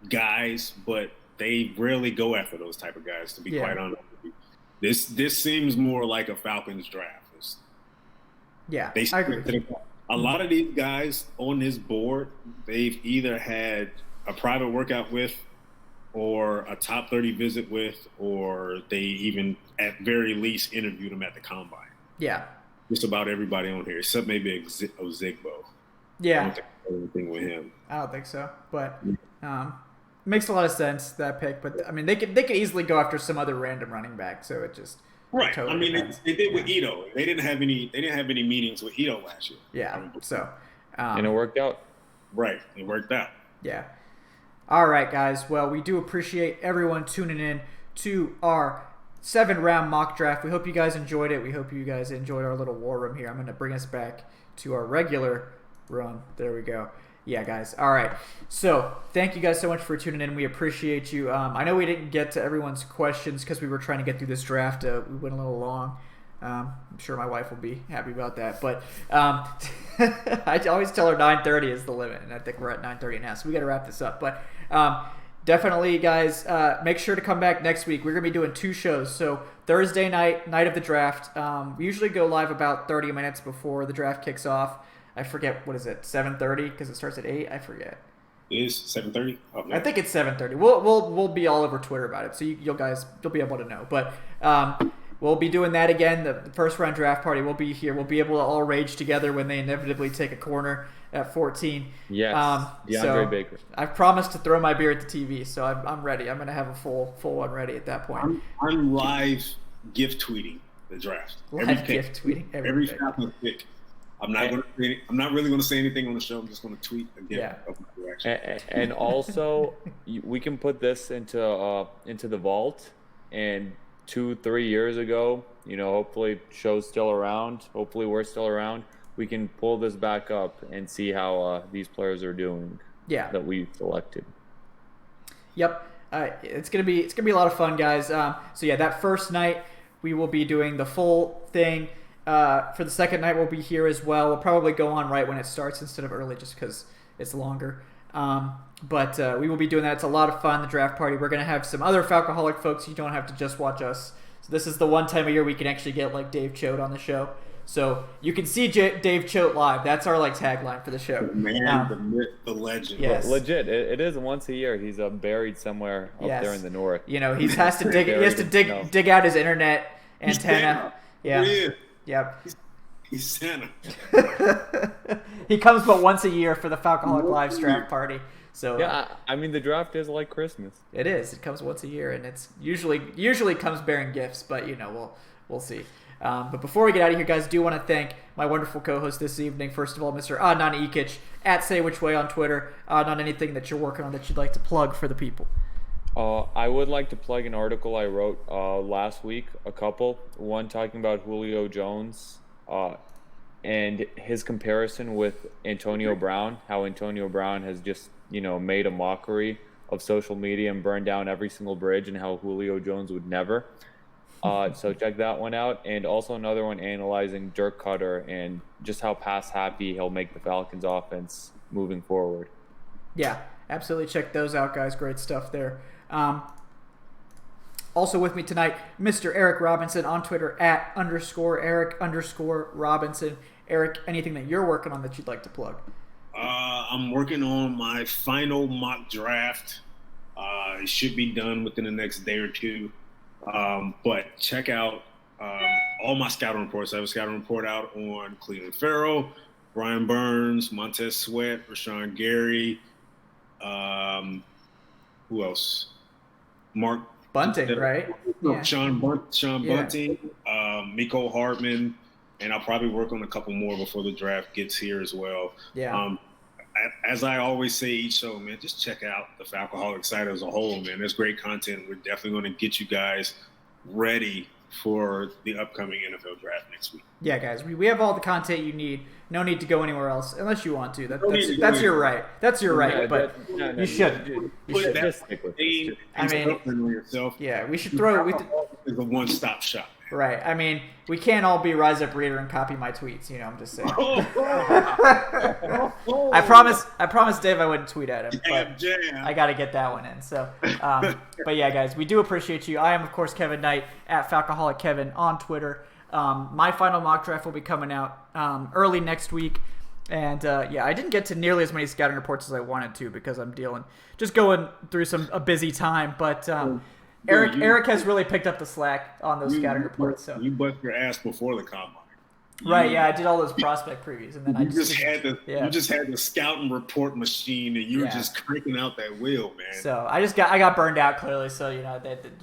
S2: guys, but they rarely go after those type of guys, to be quite honest with you. This seems more like a Falcons draft.
S1: I agree.
S2: A lot of these guys on this board, they've either had a private workout with, or a top 30 visit with, or they even at very least interviewed them at the combine.
S1: Yeah.
S2: Just about everybody on here, except maybe Ozigbo.
S1: Yeah.
S2: I don't think anything with him.
S1: I don't think so, but makes a lot of sense, that pick. But I mean, they could easily go after some other random running back. So it just
S2: Totally depends. They did with Ito. They didn't have any meetings with Ito last year.
S1: Yeah. So
S3: and it worked out.
S2: Right. It worked out.
S1: Yeah. All right, guys. Well, we do appreciate everyone tuning in to our 7-round mock draft. We hope you guys enjoyed it. We hope you guys enjoyed our little war room here. I'm going to bring us back to our regular run. There we go. Yeah, guys. All right. So thank you guys so much for tuning in. We appreciate you. I know we didn't get to everyone's questions because we were trying to get through this draft. We went a little long. I'm sure my wife will be happy about that. But I always tell her 9:30 is the limit, and I think we're at 9:30 now. So we got to wrap this up. But definitely, guys, make sure to come back next week. We're going to be doing 2 shows. So Thursday night of the draft. We usually go live about 30 minutes before the draft kicks off. I forget, what is it, 7:30? Because it starts at 8. I forget.
S2: It is 7:30. Oh,
S1: I think it's 7:30. We'll be all over Twitter about it, so you'll be able to know. But we'll be doing that again. The first round draft party will be here. We'll be able to all rage together when they inevitably take a corner at 14.
S3: Yes, DeAndre
S1: so
S3: Baker.
S1: I've promised to throw my beer at the TV, so I'm ready. I'm going to have a full one ready at that point.
S2: I'm live gift tweeting the draft.
S1: Gift tweeting
S2: every Falcons pick. I'm not really going to say anything on the show. I'm just going to tweet again.
S3: Yeah. And also, we can put this into the vault. And 2-3 years ago, hopefully show's still around. Hopefully we're still around. We can pull this back up and see how these players are doing.
S1: Yeah.
S3: That we selected.
S1: Yep. It's gonna be a lot of fun, guys. So yeah, that first night we will be doing the full thing. For the second night, we'll be here as well. We'll probably go on right when it starts instead of early just because it's longer. But we will be doing that. It's a lot of fun, the draft party. We're going to have some other Falcoholic folks. You don't have to just watch us. So this is the one time of year we can actually get like Dave Choate on the show. So you can see Dave Choate live. That's our tagline for the show.
S2: The man, the myth, the legend.
S1: Yes.
S3: Legit, it is once a year. He's buried somewhere up there in the north.
S1: He has to dig out his internet antenna. Yeah. Yep.
S2: He's Santa.
S1: He comes but once a year for the Falcoholic Live draft party. So
S3: yeah, I mean the draft is like Christmas.
S1: It is. It comes once a year, and it's usually comes bearing gifts. But we'll we'll see. But before we get out of here, guys, I do want to thank my wonderful co-host this evening. First of all, Mr. Adnan Ikic at Say Which Way on Twitter. Adnan, anything that you're working on that you'd like to plug for the people?
S3: I would like to plug an article I wrote last week, one talking about Julio Jones and his comparison with Antonio Brown, how Antonio Brown has just, made a mockery of social media and burned down every single bridge, and how Julio Jones would never. So check that one out. And also another one analyzing Dirk Cutter and just how pass happy he'll make the Falcons offense moving forward.
S1: Yeah, absolutely. Check those out, guys. Great stuff there. Also with me tonight, Mr. Eric Robinson on Twitter at @Eric_Robinson. Eric, anything that you're working on that you'd like to plug?
S2: I'm working on my final mock draft. It should be done within the next day or two. But check out all my scouting reports. I have a scouting report out on Cleveland Farrell, Brian Burns, Montez Sweat, Rashawn Gary. Who else? Mark
S1: Bunting, right?
S2: No,
S1: Yeah.
S2: Sean Bunting, Miko Hartman, and I'll probably work on a couple more before the draft gets here as well.
S1: Yeah.
S2: As I always say each show, man, just check out the Falcoholic site as a whole, man. There's great content. We're definitely going to get you guys ready for the upcoming NFL draft next week.
S1: Yeah, guys, we have all the content you need. No need to go anywhere else unless you want to. That's your right. That's your right, but you shouldn't. You should
S2: That
S1: just.
S2: name and stuff on yourself.
S1: Yeah, we should throw.
S2: Is a one-stop shop.
S1: Right. I mean, we can't all be Rise Up Reader and copy my tweets. I'm just saying. I promise Dave I wouldn't tweet at him, but I got to get that one in. So, but yeah, guys, we do appreciate you. I am, of course, Kevin Knight at Falcoholic Kevin on Twitter. My final mock draft will be coming out early next week. And I didn't get to nearly as many scouting reports as I wanted to because I'm going through a busy time. But Eric has really picked up the slack on those scouting reports. So
S2: you bust your ass before the combine.
S1: Right, yeah, I did all those prospect previews, and then
S2: you just had the scouting report machine, and you were just cranking out that wheel, man.
S1: So I got burned out clearly. So you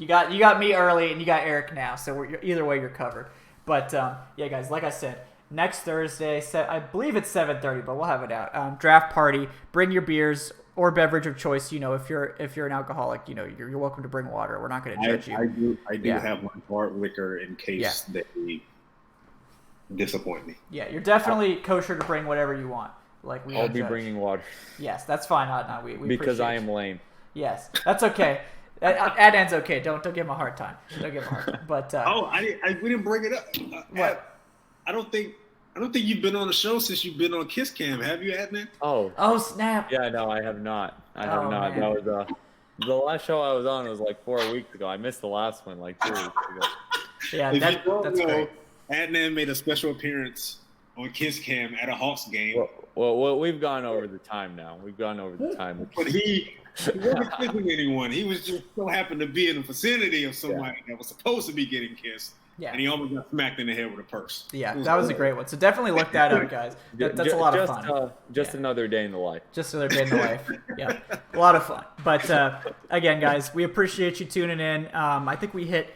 S1: got me early, and you got Eric now. So either way, you're covered. But guys, like I said, next Thursday, I believe it's 7:30, but we'll have it out. Draft party. Bring your beers or beverage of choice. If you're an alcoholic, you're welcome to bring water. We're not going to judge you.
S2: I do have my hard liquor in case they disappoint me.
S1: Yeah, you're definitely kosher to bring whatever you want.
S3: I'll be bringing water.
S1: Yes, that's fine. We
S3: because I am lame.
S1: Yes, that's okay. Adnan's okay. Don't give him a hard time. But
S2: we didn't bring it up.
S1: What?
S2: I don't think you've been on the show since you've been on Kiss Cam, have you, Adnan?
S1: Oh snap!
S3: Yeah, no, I have not. Man. That was the last show I was on was 4 weeks ago. I missed the last one 2 weeks ago.
S1: Yeah, that's great.
S2: Adnan made a special appearance on Kiss Cam at a Hawks game.
S3: Well, we've gone over the time now.
S2: But he wasn't kissing anyone. He was just so happened to be in the vicinity of somebody that was supposed to be getting kissed.
S1: Yeah.
S2: And he almost got smacked in the head with a purse.
S1: Yeah, that was a great one. So definitely look that up, guys. That's a lot of fun.
S3: Another day in the life.
S1: Just another day in the life. Yeah, a lot of fun. But again, guys, we appreciate you tuning in. I think we hit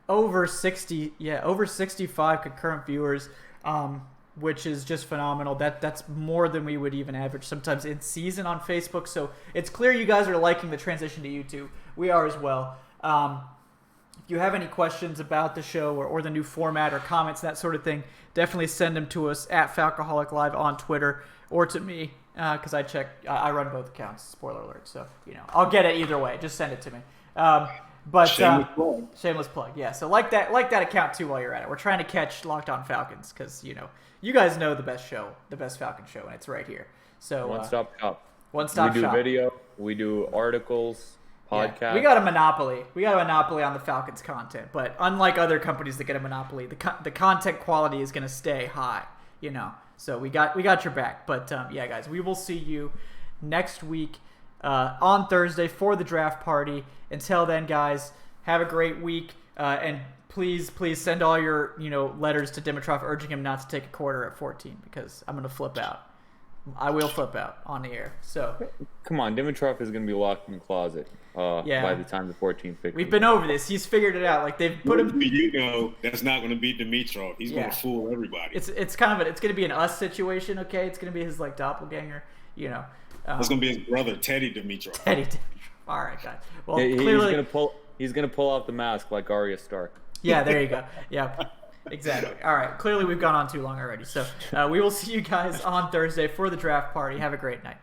S1: over 65 concurrent viewers, which is just phenomenal. That's more than we would even average sometimes in season on Facebook. So it's clear you guys are liking the transition to YouTube. We are as well. If you have any questions about the show or the new format or comments, that sort of thing, definitely send them to us at Falcoholic Live on Twitter or to me because I run both accounts. Spoiler alert. So I'll get it either way. Just send it to me. But shameless plug. Yeah. So like that account too while you're at it. We're trying to catch Locked On Falcons because you guys know the best Falcon show, and it's right here. So
S3: one-stop shop.
S1: One-stop shop.
S3: We do video. We do articles. Podcast.
S1: Yeah, we got a monopoly. On the Falcons content, but unlike other companies that get a monopoly, the content quality is going to stay high. So we got your back. But guys, we will see you next week on Thursday for the draft party. Until then, guys, have a great week, and please send all your letters to Dimitrov urging him not to take a quarter at 14 because I'm going to flip out. I will flip out on the air. So
S3: Come on, Dimitrov is going to be locked in the closet by the time the 14th pick.
S1: We've been over this. He's figured it out. Like they've put him.
S2: That's not going to be Dimitrov. He's going to fool everybody.
S1: It's going to be an us situation. Okay, it's going to be his like doppelganger. You know,
S2: it's going to be his brother Teddy Dimitrov.
S1: Teddy Dimitrov. All right, guys. Well,
S3: clearly he's going to pull off the mask like Arya Stark.
S1: Yeah, there you go. Yeah. Exactly. All right. Clearly, we've gone on too long already. So we will see you guys on Thursday for the draft party. Have a great night.